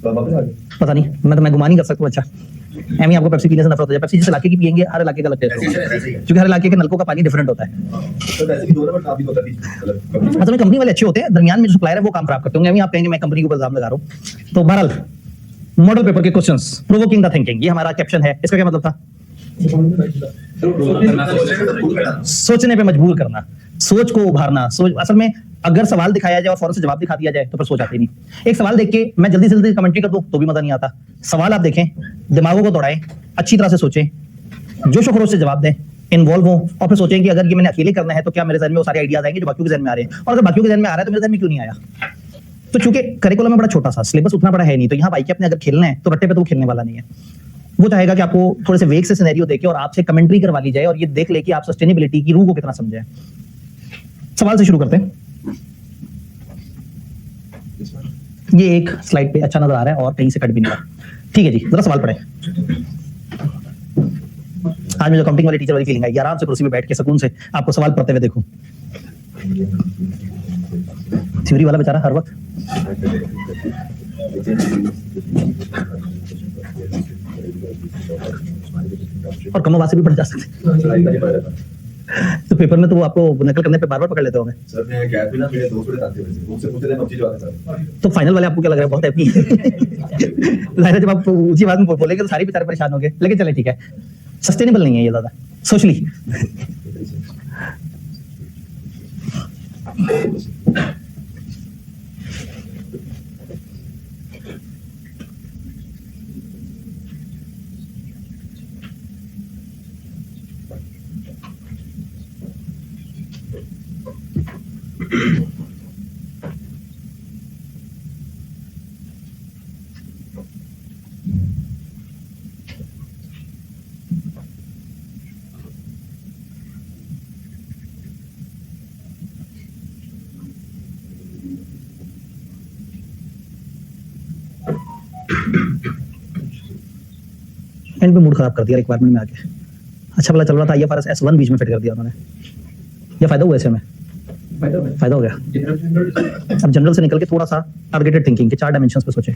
पता नहीं, मैं गुमान नहीं कर सकता। अच्छा एम आपको पेप्सी पीने से नफरत हो जाए? पेप्सी जिस इलाके की पियेंगे हर इलाके का अलग टेस्ट होगा, क्योंकि हर इलाके के नलकों का पानी डिफरेंट होता है। असल में कंपनी वाले अच्छे होते हैं, दरमियान में जो सप्लायर है वो काम खराब करते होंगे। आप कहेंगे मैं कंपनी के ऊपर इल्जाम लगा रहा हूँ। तो बहरहाल मॉडल पेपर के क्वेश्चंस, प्रोवोकिंग द थिंकिंग, ये हमारा कैप्शन है। इसका क्या मतलब था? सोचने पे मजबूर करना, सोच को उभारना। सोच, असल में अगर सवाल दिखाया जाए और फौरन से जवाब दिखा दिया जाए तो फिर सोच आती नहीं। एक सवाल देख के मैं जल्दी से जल्दी कमेंट्री कर दूं तो भी मजा नहीं आता। सवाल आप देखें, दिमागों को दौड़ाएं, अच्छी तरह से सोचें, जोश और खरोश से जवाब दें, इन्वॉल्व हो और फिर सोचें कि अगर ये मैंने अकेले करना है तो क्या मेरे जहन में वो सारे आइडियाज आएंगे जो बाकियों के जहन में आ रहे हैं, और अगर बाकियों के जहन में आ रहा है तो मेरे जहन में क्यों नहीं आया। तो चूंकि करिकुलम में बड़ा छोटा सा, सिलेबस उतना बड़ा है नहीं, तो यहाँ भाई के अपने अगर खेलना है तो रट्टे पे तो वो खेलने वाला नहीं है। वो चाहेगा कि आपको थोड़े से वेग से सिनेरियो देके और आपसे कमेंट्री करवा ली जाए और ये देख ले कि आप सस्टेनेबिलिटी की रूह को कितना समझे। सवाल से शुरू करते हैं। ये एक स्लाइड पे अच्छा नजर आ रहा है और कहीं से कट भी नहीं रहा। ठीक है जी, जरा सवाल पढ़ें। आज मुझे काउंटिंग वाली टीचर वाली फीलिंग आई, आराम से कुर्सी पे बैठ के सुकून से आपको सवाल पढ़ते हुए देखूं। थ्योरी वाला बेचारा हर वक्त और कम आवाज से भी पढ़ जा सकते। तो पेपर में तो वो आपको नकल करने पे बार बार पकड़ लेते होंगे। सर मैं गैप भी ना, मेरे दोस्त बड़े आते हैं, उनसे पूछते थे पबजी जो आता है। तो फाइनल वाले आपको क्या लग रहा है? बहुत हैप्पी है। जब आप ऊंची आवाज में बोलेंगे तो सारे बेचारे परेशान होंगे, लेकिन चले ठीक है, सस्टेनेबल नहीं है ये ज्यादा सोशली। एंड पे मूड खराब कर दिया रिक्वायरमेंट में आके। अच्छा वाला चल रहा था, IFRS S1 बीच में फिट कर दिया उन्होंने। या फायदा हुआ ऐसे में? फायदा हो गया। अब जनरल से निकल के थोड़ा सा टारगेटेड थिंकिंग के 4 डायमेंशंस पे सोचें।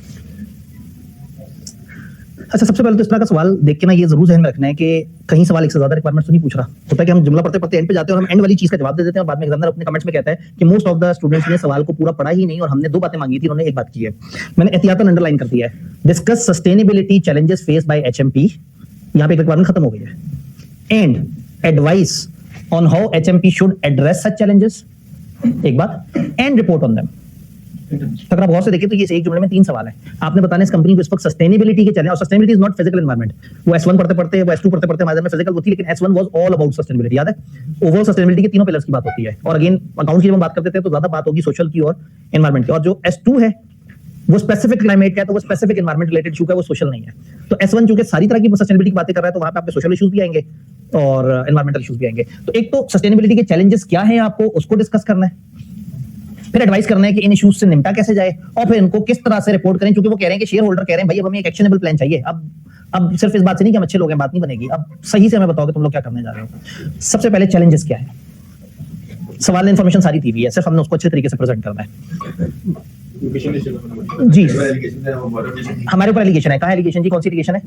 अच्छा, सबसे पहले तो इस तरह का सवाल देख के ना ये जरूर ध्यान में रखना है कि कहीं सवाल एक से ज्यादा रिक्वायरमेंट्स तो नहीं पूछ रहा। होता है कि हम जुमला पढ़ते पढ़ते एंड पे जाते हैं और हम एंड वाली चीज का जवाब दे देते हैं और बाद में एग्जामिनर अपने कमेंट्स में कहता है कि मोस्ट ऑफ द स्टूडेंट्स ने सवाल को पूरा पढ़ा ही नहीं और हमने 2 बातें मांगी थी, उन्होंने 1 बात की है। मैंने एहतियातन अंडरलाइन कर दिया है, discuss sustainability challenges faced by HMP। यहाँ पे एक रिक्वायरमेंट खत्म हो गई है। And advice on how HMP should address such challenges, एक बात, एंड रिपोर्ट ऑन देम। अगर आप गौर से देखें तो ये एक जुमले में 3 सवाल है। आपने बताना इस कंपनी को इस वक्त सस्टेनेबिलिटी के चैलेंज, और sustainability is not physical environment. वो S1 पढ़ते पढ़ते, वो S2 पढ़ते पढ़ते हमारे में फिजिकल होती है, लेकिन S1 was all about sustainability. याद है, ओवरऑल सस्टेनेबिलिटी के 3 पिलर्स की बात होती है। और अगेन अकाउंट की जब हम बात करते थे तो ज्यादा बात होगी सोशल की और एनवायरनमेंट की। और जो S2 है वो स्पेसिफिक क्लाइमेट का है, तो वो स्पेसिफिक एनवायरनमेंट रिलेटेड इशू का, वो सोशल नहीं है। तो S1 चूंकि सारी तरह की सस्टेनेबिलिटी की बातें कर रहा है तो वहां पे आपके सोशल इश्यूज भी आएंगे और एनवायरमेंटल इश्यूज भी आएंगे। तो एक तो सस्टेनेबिलिटी के चैलेंजेस क्या है आपको उसको डिस्कस करना है, फिर एडवाइस करना है कि इन इश्यूज से निपटा कैसे जाए, और फिर इनको किस तरह से रिपोर्ट करें। क्योंकि वो कह रहे हैं कि शेयर होल्डर कह रहे हैं भाई अब हमें एक एक्शनेबल प्लान चाहिए। अब सिर्फ इस बात से नहीं कि हम अच्छे लोग हैं, बात नहीं बनेगी। अब सही से हमें बताओ कि तुम लोग क्या करने जा रहे हो। सबसे पहले चैलेंजेस क्या है? सवाल इंफॉर्मेशन सारी दी हुई है, सिर्फ हमने उसको अच्छे तरीके से प्रेजेंट करना है। जी हमारे ऊपर एलिगेशन है। कहाँ एलिगेशन जी? कौन सी एलिगेशन है?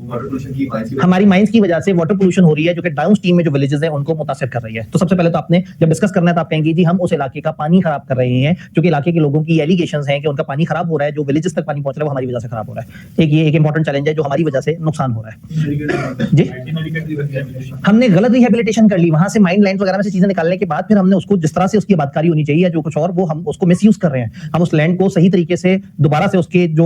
हमारी माइंस की वजह से वाटर पोल्यूशन हो रही है जो कि डाउन स्ट्रीम में जो विलेजेस हैं उनको मुतासिर कर रही है। तो सबसे पहले तो आपने जब डिस्कस करना है तो आप कहेंगे जी हम उस इलाके का पानी खराब कर रहे हैं, क्योंकि इलाके के लोगों की एलिगेशंस हैं कि उनका पानी खराब हो रहा है, जो विलेजेस तक पानी पहुंच रहा है वो हमारी वजह से खराब हो रहा है। ये एक इंपॉर्टेंट चैलेंज है जो हमारी वजह से नुकसान हो रहा है। जी हमने गलत रिहेबिलिटेशन कर ली, वहां से माइन लाइन्स वगैरह में से चीजें निकालने के बाद फिर हमने उसको जिस तरह से उसकी आबादकारी होनी चाहिए या जो कुछ और, वो हम उसको मिसयूज कर रहे हैं। हम उस लैंड को सही तरीके से दोबारा से उसके जो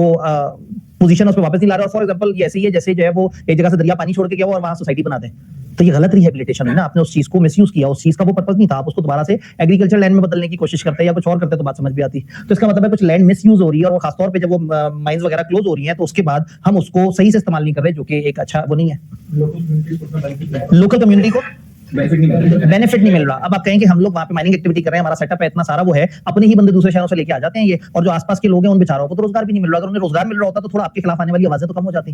पोजीशन उस पे वापस नहीं ला रहे। और फॉर एग्जांपल ये ऐसे ही है जैसे जो है वो एक जगह से दरिया पानी छोड़ के गया और वहां सोसाइटी बना दें, तो ये गलत रिहेबिलिटेशन है ना। आपने उस चीज को मिसयूज किया, उस चीज का वो पर्पस नहीं था, आप उसको दोबारा से एग्रीकल्चर लैंड में बदलने की कोशिश करते हैं या कुछ और करते तो बात समझ भी आती। तो इसका मतलब है कुछ लैंड मिसयूज हो रही है और वो खासतौर पे जब वो माइंस वगैरह क्लोज हो रही है तो उसके बाद हम उसको सही से इस्तेमाल नहीं कर रहे, जो कि एक अच्छा वो नहीं है। लोकल कम्युनिटी को बेनिफिट नहीं मिल रहा। अब आप कहेंगे हम लोग वहां पे माइनिंग एक्टिविटी कर रहे हैं, हमारा सेटअप है इतना सारा, वो है अपने ही बंदे दूसरे शहरों से लेके आ जाते हैं ये, और जो आसपास के लोग हैं उन बेचारों को तो रोजगार भी नहीं मिल रहा। अगर उन्हें रोजगार मिल रहा होता तो थोड़ा आपके खिलाफ आने वाली आवाजें तो कम हो जाती।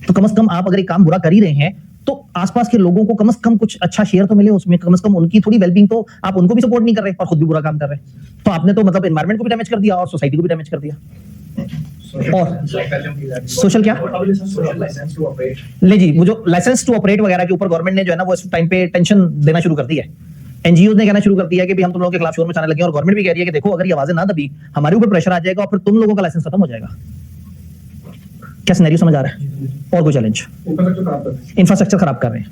तो कम से कम आप अगर एक काम बुरा कर ही रहे हैं तो आसपास के लोगों को कम से कम कुछ अच्छा शेयर तो मिले उसमें, कम से कम उनकी थोड़ी वेलबींग। तो आप उनको भी सपोर्ट नहीं कर रहे और खुद भी बुरा काम कर रहे हैं, तो आपने तो मतलब एनवायरनमेंट को भी डैमेज कर दिया और सोसाइटी को भी डैमेज कर दिया। और सोशल क्या ले जी, वो जो लाइसेंस टू ऑपरेट वगैरह के ऊपर गवर्नमेंट ने जो है ना वो इस टाइम पे टेंशन देना शुरू कर दी है। एनजीओ ने कहना शुरू कर दिया कि भी हम तुम लोगों के खिलाफ शोर मचाने लगे, और गवर्नमेंट भी कह रही है कि देखो अगर ये आवाजें ना दबी हमारे ऊपर प्रेशर आ जाएगा और फिर तुम लोगों का लाइसेंस खत्म हो जाएगा। क्या सिनेरियो समझ आ रहा है? और कोई चैलेंज? इंफ्रास्ट्रक्चर खराब कर रहे हैं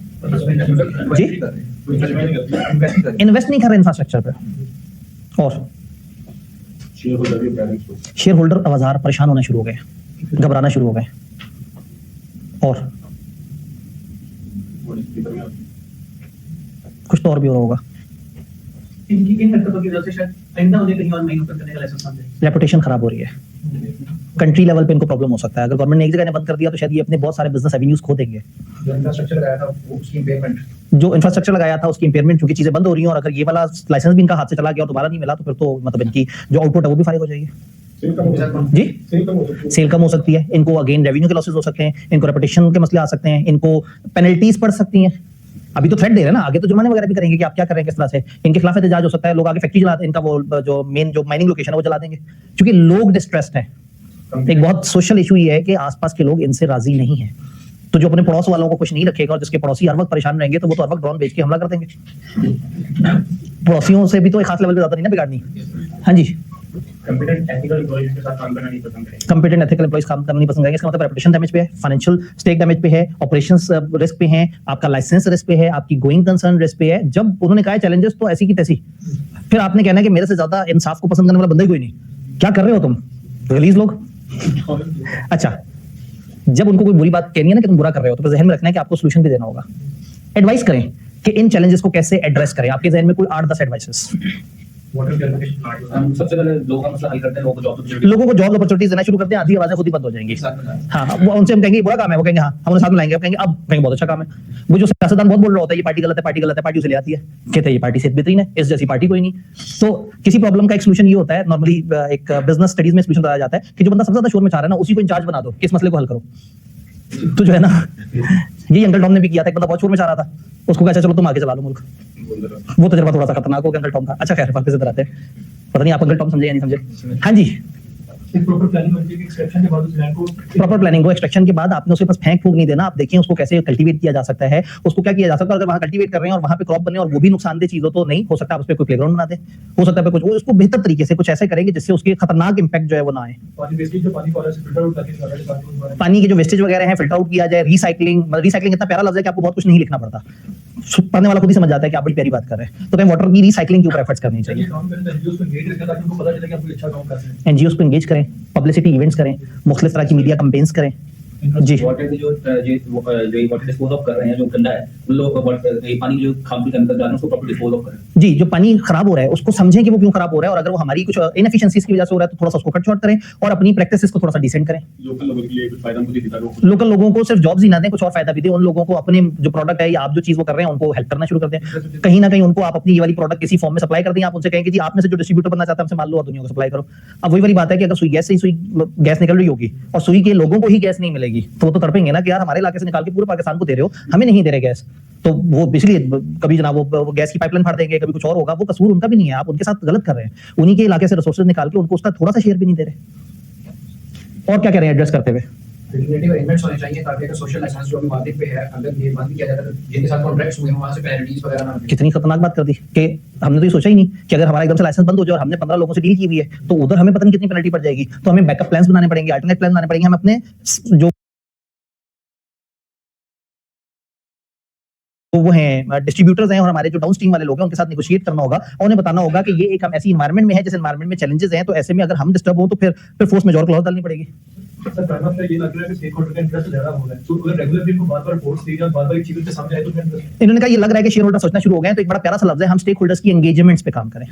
जी, इन्वेस्ट नहीं कर रहे इंफ्रास्ट्रक्चर पे, और शेयर होल्डर आवाजार परेशान होना शुरू हो गए, घबराना शुरू हो गए, और कुछ तो और भी हो रहा होगा। इन हरकतों की वजह से शायद आइंदा उन्हें कहीं और नहीं ओपन करने का लाइसेंस ना दे। रेपुटेशन खराब हो रही है, कंट्री लेवल पे इनको प्रॉब्लम हो सकता है। अगर गवर्नमेंट ने एक जगह ने बंद कर दिया तो शायद ये अपने बहुत सारे बिजनेस एवेन्यूज खो देंगे। जो इंफ्रास्ट्रक्चर लगाया था उसकी इम्पेयरमेंट, जो इंफ्रास्ट्रक्चर लगाया था उसकी इंपेयरमेंट, क्योंकि चीजें बंद हो रही हैं, और अगर ये वाला लाइसेंस भी इनका हाथ से चला गया और दोबारा नहीं मिला तो फिर तो मतलब इनकी जो आउटपुट है वो भी फारिग हो जाएगी जी। सेल कम हो सकती है, इनको अगेन रेवेन्यू के लॉसेस हो सकते हैं, इनको रेपुटेशन के मसले आ सकते हैं, इनको पेनल्टीज पड़ सकती हैं। अभी तो थ्रेट दे रहे हैं ना, आगे तो जुर्माने वगैरह भी करेंगे कि आप क्या कर रहे हैं, किस तरह से इनके खिलाफ एहतजाज हो सकता है। लोग आगे फैक्ट्री चला, इनका वो जो मेन जो माइनिंग लोकेशन है वो चला देंगे, क्योंकि लोग डिस्ट्रेस्ड हैं। एक बहुत सोशल इशू ये है कि आसपास के लोग इनसे राजी नहीं है, तो जो अपने पड़ोस वालों को कुछ नहीं रखेगा और जिसके पड़ोसी हर वक्त परेशान रहेंगे तो वो तो हर वक्त ड्रोन बेच के हमला कर देंगे। पड़ोसियों से भी तो एक खास लेवल पे ज्यादा नहीं ना बिगाड़नी। हाँ जी, कंपिटेंट एथिकल एम्प्लॉइज के साथ काम करना नहीं पसंद करेंगे। कंपिटेंट एथिकल एम्प्लॉइज काम करना नहीं पसंद करेंगे। इसका मतलब रेपुटेशन डैमेज पे है, फाइनेंशियल स्टेक डैमेज पे है, ऑपरेशंस रिस्क पे है, आपका लाइसेंस रिस्क पे है, आपकी गोइंग कंसर्न रिस्क पे है। जब उन्होंने कहा चैलेंजेस तो ऐसी की तैसी, फिर आपने कहना कि मेरे से ज्यादा इंसाफ को पसंद करने वाला बंदा ही कोई नहीं। क्या कर रहे हो तुम, रिलीज लोग? अच्छा, जब उनको कोई बुरी बात कहनी है ना कि तुम बुरा कर रहे हो, तो जहन में रखना है कि आपको सोल्यूशन भी देना होगा। एडवाइस करें कि इन चैलेंजेस को कैसे एड्रेस करें। आपके जहन में कोई 8-10 एडवाइसेस। हम सबसे पहले लोगों का मसला हल करते हैं, लोगों को जॉब अपॉर्चुनिटीज देना शुरू करते हैं, आधी आवाजें खुद ही बंद हो जाएंगी। हाँ, वो उनसे हम कहेंगे बुरा काम है, वो कहेंगे हाँ हम उन्हें साथ में लाएंगे, आप कहेंगे अब कहेंगे बहुत अच्छा काम है। वो जो सियासतदान बहुत बोल रहा होता है ये पार्टी गलत है, पार्टी गलत है, पार्टी उसे ले आती है, कहते हैं ये पार्टी से बेहतरीन है, इस जैसी पार्टी कोई नहीं। तो किसी प्रॉब्लम का एक सोल्यूशन ये होता है, नॉर्मली एक बिजनेस स्टडीज में सोल्यूशन बताया जाता है कि जो बंदा सबसे ज्यादा शोर मचा रहा है ना उसी को इंचार्ज बना दो, इस मसले को हल करो। तो जो है ना, ये अंकल टॉम ने भी किया था, एक बंदा बहुत शोर मचा रहा था, उसको कहा चलो तुम आगे चला लो मुल्क। वो तजर्बा थोड़ा सा खतरनाक हो गया अंकल टॉम का। अच्छा खैर वापस इधर आते हैं, पता नहीं आप अंकल टॉम समझे या नहीं समझे। हाँ जी, प्रॉपर प्लानिंग होती है कि एक्सट्रैक्शन के बाद उस लैंड को प्रॉपर प्लानिंग को, एक्सट्रैक्शन के बाद आपने उसके पास फेंक फूक नहीं देना। आप देखिए उसको कैसे कल्टीवेट किया जा सकता है, उसको क्या किया जा सकता है। अगर वहां कल्टीवेट कर रहे हैं और वहां पे क्रॉप बने और वो भी नुकसानदेह चीज हो तो नहीं हो सकता आप उस पर कोई प्लेग्राउंड बना दें, हो सकता है कुछ वो उसको बेहतर तरीके से कुछ ऐसे करेंगे जिससे उसके खतरनाक इंपैक्ट जो है वो ना आए। पानी वेस्टेज जो पानी कॉलर से फिल्टर आउट करके निकाला जाता है, उसके पानी के जो वेस्टेज वगैरह है फिल्टर आउट किया जाए। रिसाइकलिंग, रिसाइकलिंग इतना प्यारा लफ्ज है कि आपको बहुत कुछ नहीं लिखना पड़ता, पढ़ने वाला खुद ही समझ जाता है कि आप बड़ी प्यारी बात कर रहे हैं। तो कहीं वाटर की रिसाइकलिंग के ऊपर एफर्ट्स करनी चाहिए। एनजीओस को एंगेज करके ताकि उनको पता चले कि आप कोई अच्छा काम कर रहे हैं। एनजीओस को एंगेज करें, पब्लिसिटी इवेंट्स करें, मुख्तलिफ तरह की मीडिया कैंपेन्स करें। जी, वाटर की जो वाटर डिस्पोज ऑफ कर रहे हैं, जो गंदा है उन लोगों को पानी जो खामती केमिकल डालना उसको प्रॉपर डिस्पोज ऑफ करें। जी, जो पानी खराब हो रहा है उसको समझें कि वो क्यों खराब हो रहा है, और अगर वो हमारी कुछ इनएफिशिएंसीज की वजह से हो रहा है तो थोड़ा सा उसको कट शॉर्ट करें और अपनी प्रैक्टिसेस को थोड़ा सा डिसेंट करें। लोकल लोगों के लिए कुछ फायदा मुझे दिखा दो। लोकल लोगों को सिर्फ जॉब्स ही ना दें, कुछ और फायदा भी दें। उन लोगों को अपने जो प्रोडक्ट है या आप जो चीज वो कर रहे हैं उनको हेल्प करना शुरू कर दें। कहीं ना कहीं उनको आप अपनी ये वाली प्रोडक्ट किसी फॉर्म में सप्लाई कर दें। आप उनसे कहेंगे जी आप में से जो डिस्ट्रीब्यूटर बनना चाहता है हमसे मान लो और दुनिया को सप्लाई करो। अब वही वाली बात है कि अगर सुई गैस से ही सुई गैस निकल रही होगी और सुई के लोगों को ही गैस नहीं मिलेगी तो वो तो तड़पेंगे ना कि यार हमारे इलाके से निकाल के पूरे पाकिस्तान को दे रहे हो, हमें नहीं दे रहे गैस। तो वो इसलिए कभी जनाब वो गैस की पाइपलाइन फाड़ देंगे, कभी कुछ और होगा। वो कसूर उनका भी नहीं है, आप उनके साथ गलत कर रहे हैं। उन्हीं के इलाके से रिसोर्सेज निकाल के उनको उसका थोड़ा सा शेयर भी नहीं दे रहे। और क्या कह रहे हैं एड्रेस करते हुए? रेगुलेटरी अरेंजमेंट्स होने चाहिए ताकि अगर सोशल लाइसेंस जो अभी मार्केट पे है अगर ये बंद किया जाता है तो जिनके साथ कॉन्ट्रैक्ट्स हुए हैं वहां से पेनल्टीज वगैरह ना। कितनी खतरनाक बात कर दी कि हमने तो ये सोचा ही नहीं कि अगर हमारा एकदम से लाइसेंस बंद हो जाए और हमने 15 लोगों से डील की हुई है तो उधर हमें पता नहीं कितनी पेनल्टी पड़ जाएगी। तो हमें बैकअप प्लान्स बनाने पड़ेंगे, अल्टरनेट प्लान बनाने पड़ेंगे। हम अपने जो वो हैं डिस्ट्रीब्यूटर्स हैं और हमारे जो डाउनस्ट्रीम वाले लोग हैं उनके साथ नेगोशिएट करना होगा और उन्हें बताना होगा कि ये एक हम ऐसी एनवायरनमेंट में है जिस एनवायरनमेंट में चैलेंजेस हैं, तो ऐसे में अगर हम डिस्टर्ब हो तो फिर फोर्स मेजॉर क्लॉज डालनी पड़ेगी। सर पहला तो ये लग रहा है कि स्टेक होल्डर का इंटरेस्ट ज्यादा हो रहा है। तो अगर रेगुलरली इनको बार-बार रिपोर्ट्स दी जाए, बार-बार चीजों के सामने आए तो फिर इन्होंने कहा ये लग रहा है कि शेयर होल्डर सोचना शुरू हो गए हैं, तो एक बड़ा प्यारा सा लफ्ज है हम स्टेक होल्डर्स की एंगेजमेंट्स पे काम करें।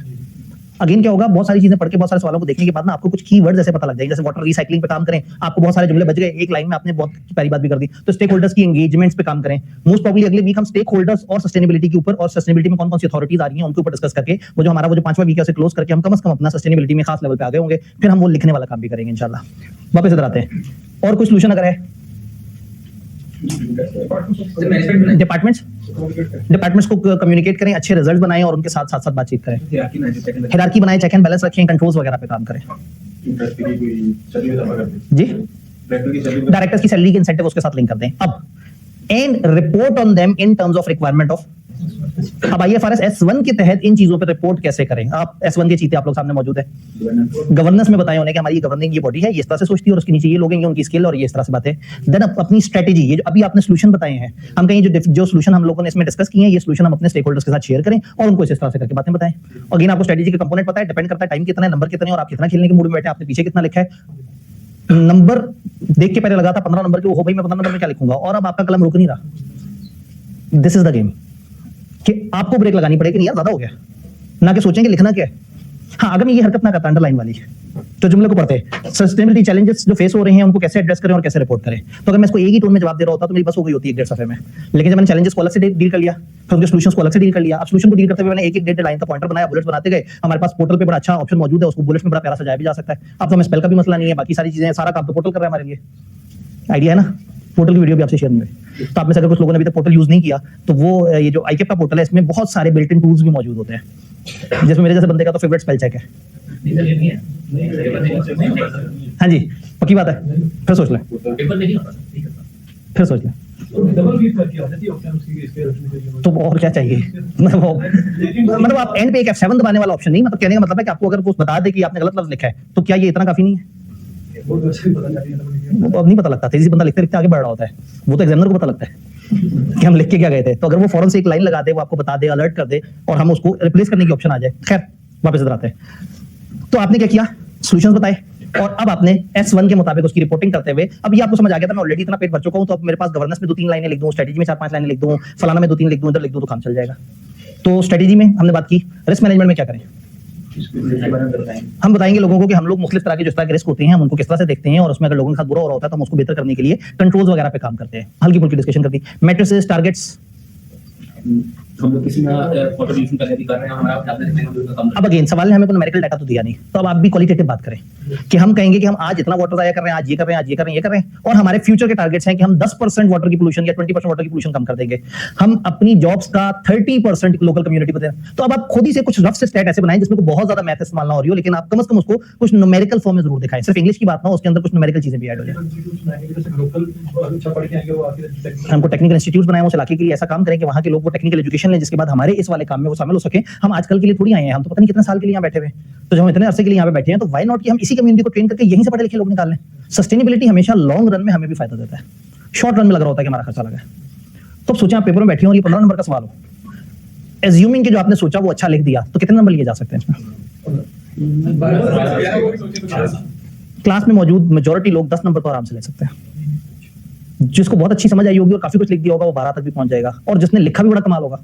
अगेन क्या होगा, बहुत सारी चीजें पढ़ के बहुत सारे सवालों को देखने के बाद ना आपको कुछ कीवर्ड्स ऐसे पता लग जाएंगे। जैसे वाटर रिसाइकलिंग पे काम करें, आपको बहुत सारे जुमले बच गए, एक लाइन में आपने बहुत प्यारी बात भी कर दी। तो स्टेक होल्डर्स की एंगेजमेंट्स पे काम करें। मोस्ट प्रोबब्ली अगले वीक हम स्टेक होल्डर्स और सस्टेनेबिलिटी के ऊपर और सस्टेनेबिलिटी में कौन कौन सी अथॉरिटीज आ रही हैं उनके ऊपर डिस्कस करके वो जो हमारा वो जो 5वां वीक है उसे क्लोज करके हम कम से कम अपना सस्टेनेबिलिटी में खास लेवल पे आ गए होंगे। फिर हम वो लिखने वाला काम भी करेंगे इंशाल्लाह। वापस इधर आते हैं, और कोई सोल्यूशन अगर है? डिपार्टमेंट्स को कम्युनिकेट करें, अच्छे रिजल्ट बनाएं और उनके साथ साथ बातचीत करें, हिरार्की बनाएं, चेक एंड बैलेंस रखें, कंट्रोल्स वगैरह पे काम करें। इंटरेस्ट की कोई सैलरी में जमा करते जी डायरेक्टर की सैलरी डायरेक्टर्स की सैलरी के इंसेंटिव उसके साथ लिंक कर दें अब and report on them in terms of requirement of. अब IFRS S1 के तहत इन चीजों पे रिपोर्ट कैसे करें। आप S1 के चीते आप लोग सामने मौजूद है, गवर्नेंस में बताया उन्हें कि हमारी गवर्निंग ये बॉडी है, ये इस तरह से सोचती है और उसके नीचे ये लोग हैं, उनकी स्किल और ये इस तरह से बातें। देन अपनी स्ट्रेटेजी, ये जो अभी आपने सोल्यूशन बताए हैं, हम कहीं जो सोल्यूशन हम लोगों ने इसमें डिस्कस किए हैं, ये सोल्यूशन हम अपने स्टेक होल्डर्स के साथ शेयर करें और उनको इस तरह से करके बातें बताएं। अगेन आपको स्ट्रेटेजी के कंपोनेंट पता है, डिपेंड करता है टाइम कितना है, नंबर कितने और आप कितना खेलने के मूड में बैठे, आपने पीछे कितना लिखा है। नंबर देख के पहले लगा था 15 नंबर के, हो भाई मैं 15 नंबर में क्या लिखूंगा, और अब आपका कलम रुक नहीं रहा। दिस इज द गेम कि आपको ब्रेक लगानी पड़ेगी, नहीं यार ज्यादा हो गया, ना कि सोचेंगे लिखना क्या है। हाँ, अगर मैं ये हरकत ना करता अंडरलाइन वाली, तो जुमले को पढ़ते सस्टेनेबिलिटी चैलेंजेस जो फेस हो रहे हैं उनको कैसे एड्रेस करें और कैसे रिपोर्ट करें। तो अगर मैं इसको एक ही टोन में जवाब दे रहा होता तो मेरी बस हो गई होती है 1.5 सफे में। लेकिन जब मैंने चैलेंजेस को अलग से डील कर लिया, फिर उनके सॉल्यूशंस को अलग से डील कर लिया। अब सॉल्यूशन को डील करते हुए मैंने एक डेट लाइन का पॉइंटर बनाया, बुलेट्स बनाते गए। हमारे पास पोर्टल पे बड़ा अच्छा ऑप्शन मौजूद है, उसको बुलेट्स में बड़ा प्यारा सजाया भी जा सकता है। अब तो हमें स्पेल का भी मसला नहीं है, बाकी सारी चीजें, सारा काम तो पोर्टल कर रहा है हमारे लिए। आइडिया है ना, पोर्टल की वीडियो भी आपसे शेयर नहीं हुई। तो आप में से अगर कुछ लोगों ने अभी तक पोर्टल यूज नहीं किया तो वो ये जो ICAP का पोर्टल है इसमें बहुत सारे बिल्ट इन टूल्स भी मौजूद होते हैं, जिसमें मेरे जैसे बंदे का तो फेवरेट स्पेल चेक है। हाँ जी, पक्की बात है, फिर सोच लें, फिर सोच लें। डबल रीड करके आ जाती है ऑप्शन उसकी इसके रखने के लिए। तो और क्या चाहिए, मतलब आप एंड पे एक F7 दबाने वाला ऑप्शन नहीं, मतलब कहने का मतलब है कि आपको अगर कुछ बता दे कि आपने गलत लफ्ज लिखा है तो क्या ये इतना काफी नहीं है। बहुत अच्छी पता चली है। वो अब नहीं पता लगता, तेजी से बंदा लिखते लिखते आगे बढ़ रहा होता है, वो तो एग्जामिनर को पता लगता है कि हम लिख के क्या गए थे। तो अगर वो फौरन से एक लाइन लगा दे, वो आपको बता दे, अलर्ट कर दे और हम उसको रिप्लेस करने की ऑप्शन आ जाए। खैर वापस इधर आते हैं। तो आपने क्या किया, सॉल्यूशंस बताए और अब आपने S1 के मुताबिक उसकी रिपोर्टिंग करते हुए, अब ये आपको समझ आ गया था मैं ऑलरेडी इतना पेट भर चुका हूं, तो अब मेरे पास गवर्नेंस में 2-3 लाइनें लिख दूं, स्ट्रेटजी में 4-5 लाइनें लिख दूं, फलाना में 2-3 लिख दूं, इधर लिख दूं तो काम चल जाएगा। तो स्ट्रेटजी में हमने बात की, रिस्क मैनेजमेंट में क्या करें हम बताएंगे लोगों को कि हम लोग मुख्तलिफ तरह के जो तरह के रिस्क होते हैं हम उनको किस तरह से देखते हैं और उसमें अगर लोगों के साथ बुरा हो रहा होता है तो हम उसको बेहतर करने के लिए कंट्रोल्स वगैरह पे काम करते हैं। हल्की फुल्की डिस्कशन करती, मैट्रिसेस, टारगेट्स। हम लोग किसी में कंट्रीब्यूशन करने की कर रहे हैं, हमारा अपने काम। अब अगेन सवाल ने हमें कोई न्यूमेरिकल डाटा तो दिया नहीं, तो अब आप भी क्वालिटेटिव बात करें कि हम कहेंगे कि हम आज इतना वाटर जाया कर रहे हैं, आज ये कर रहे हैं, आज ये कर रहे हैं, ये कर रहे हैं, और हमारे फ्यूचर के टारगेट्स हैं कि हम 10% वाटर की पोल्यूशन या 20% वाटर की पोल्यूशन कम कर देंगे, हम अपनी जॉब्स का 30% लोकल कम्युनिटी को दें। तो अब आप खुद ही से कुछ रफ से स्टैट ऐसे बनाएं जिसमें बहुत ज्यादा मैथ इस्तेमाल ना हो रही हो, लेकिन आप कम से कम उसको कुछ न्यूमेरिकल फॉर्म में जरूर दिखाएं। सिर्फ इंग्लिश की बात ना हो, उसके अंदर कुछ न्यूमेरिकल चीजें भी ऐड हो जाए। हमको टेक्निकल इंस्टीट्यूट बनाए, उस इलाके के लिए ऐसा काम करें कि वहां के लोग वो टेक्निकल एजुकेशन लें, जिसके बाद हमारे इस वाले काम में वो शामिल हो सके। हम आजकल के लिए थोड़ी आए हैं, हम तो पता नहीं कितने साल के लिए यहाँ बैठे हुए, तो जब हम इतने अरसे के लिए यहाँ पे बैठे हैं तो व्हाई नॉट कि हम इसी कम्युनिटी को ट्रेन करके यहीं से पढ़े लिखे लोग निकाल लें। सस्टेनेबिलिटी हमेशा लॉन्ग रन में हमें भी फायदा देता है, शॉर्ट रन में लग रहा होता है कि हमारा खर्चा लगा है। तो सोचें आप पेपर में बैठे हो और ये 15 नंबर का सवाल हो, एज्यूमिंग कि जो आपने सोचा वो अच्छा लिख दिया, तो कितने नंबर लिए जा सकते हैं इसमें? क्लास में मौजूद मेजॉरिटी लोग 10 नंबर तो आराम से ले सकते हैं। जिसको बहुत अच्छी समझ आई होगी और काफी कुछ लिख दिया होगा वो 12 तक भी पहुंच जाएगा, और जिसने लिखा भी बड़ा कमाल होगा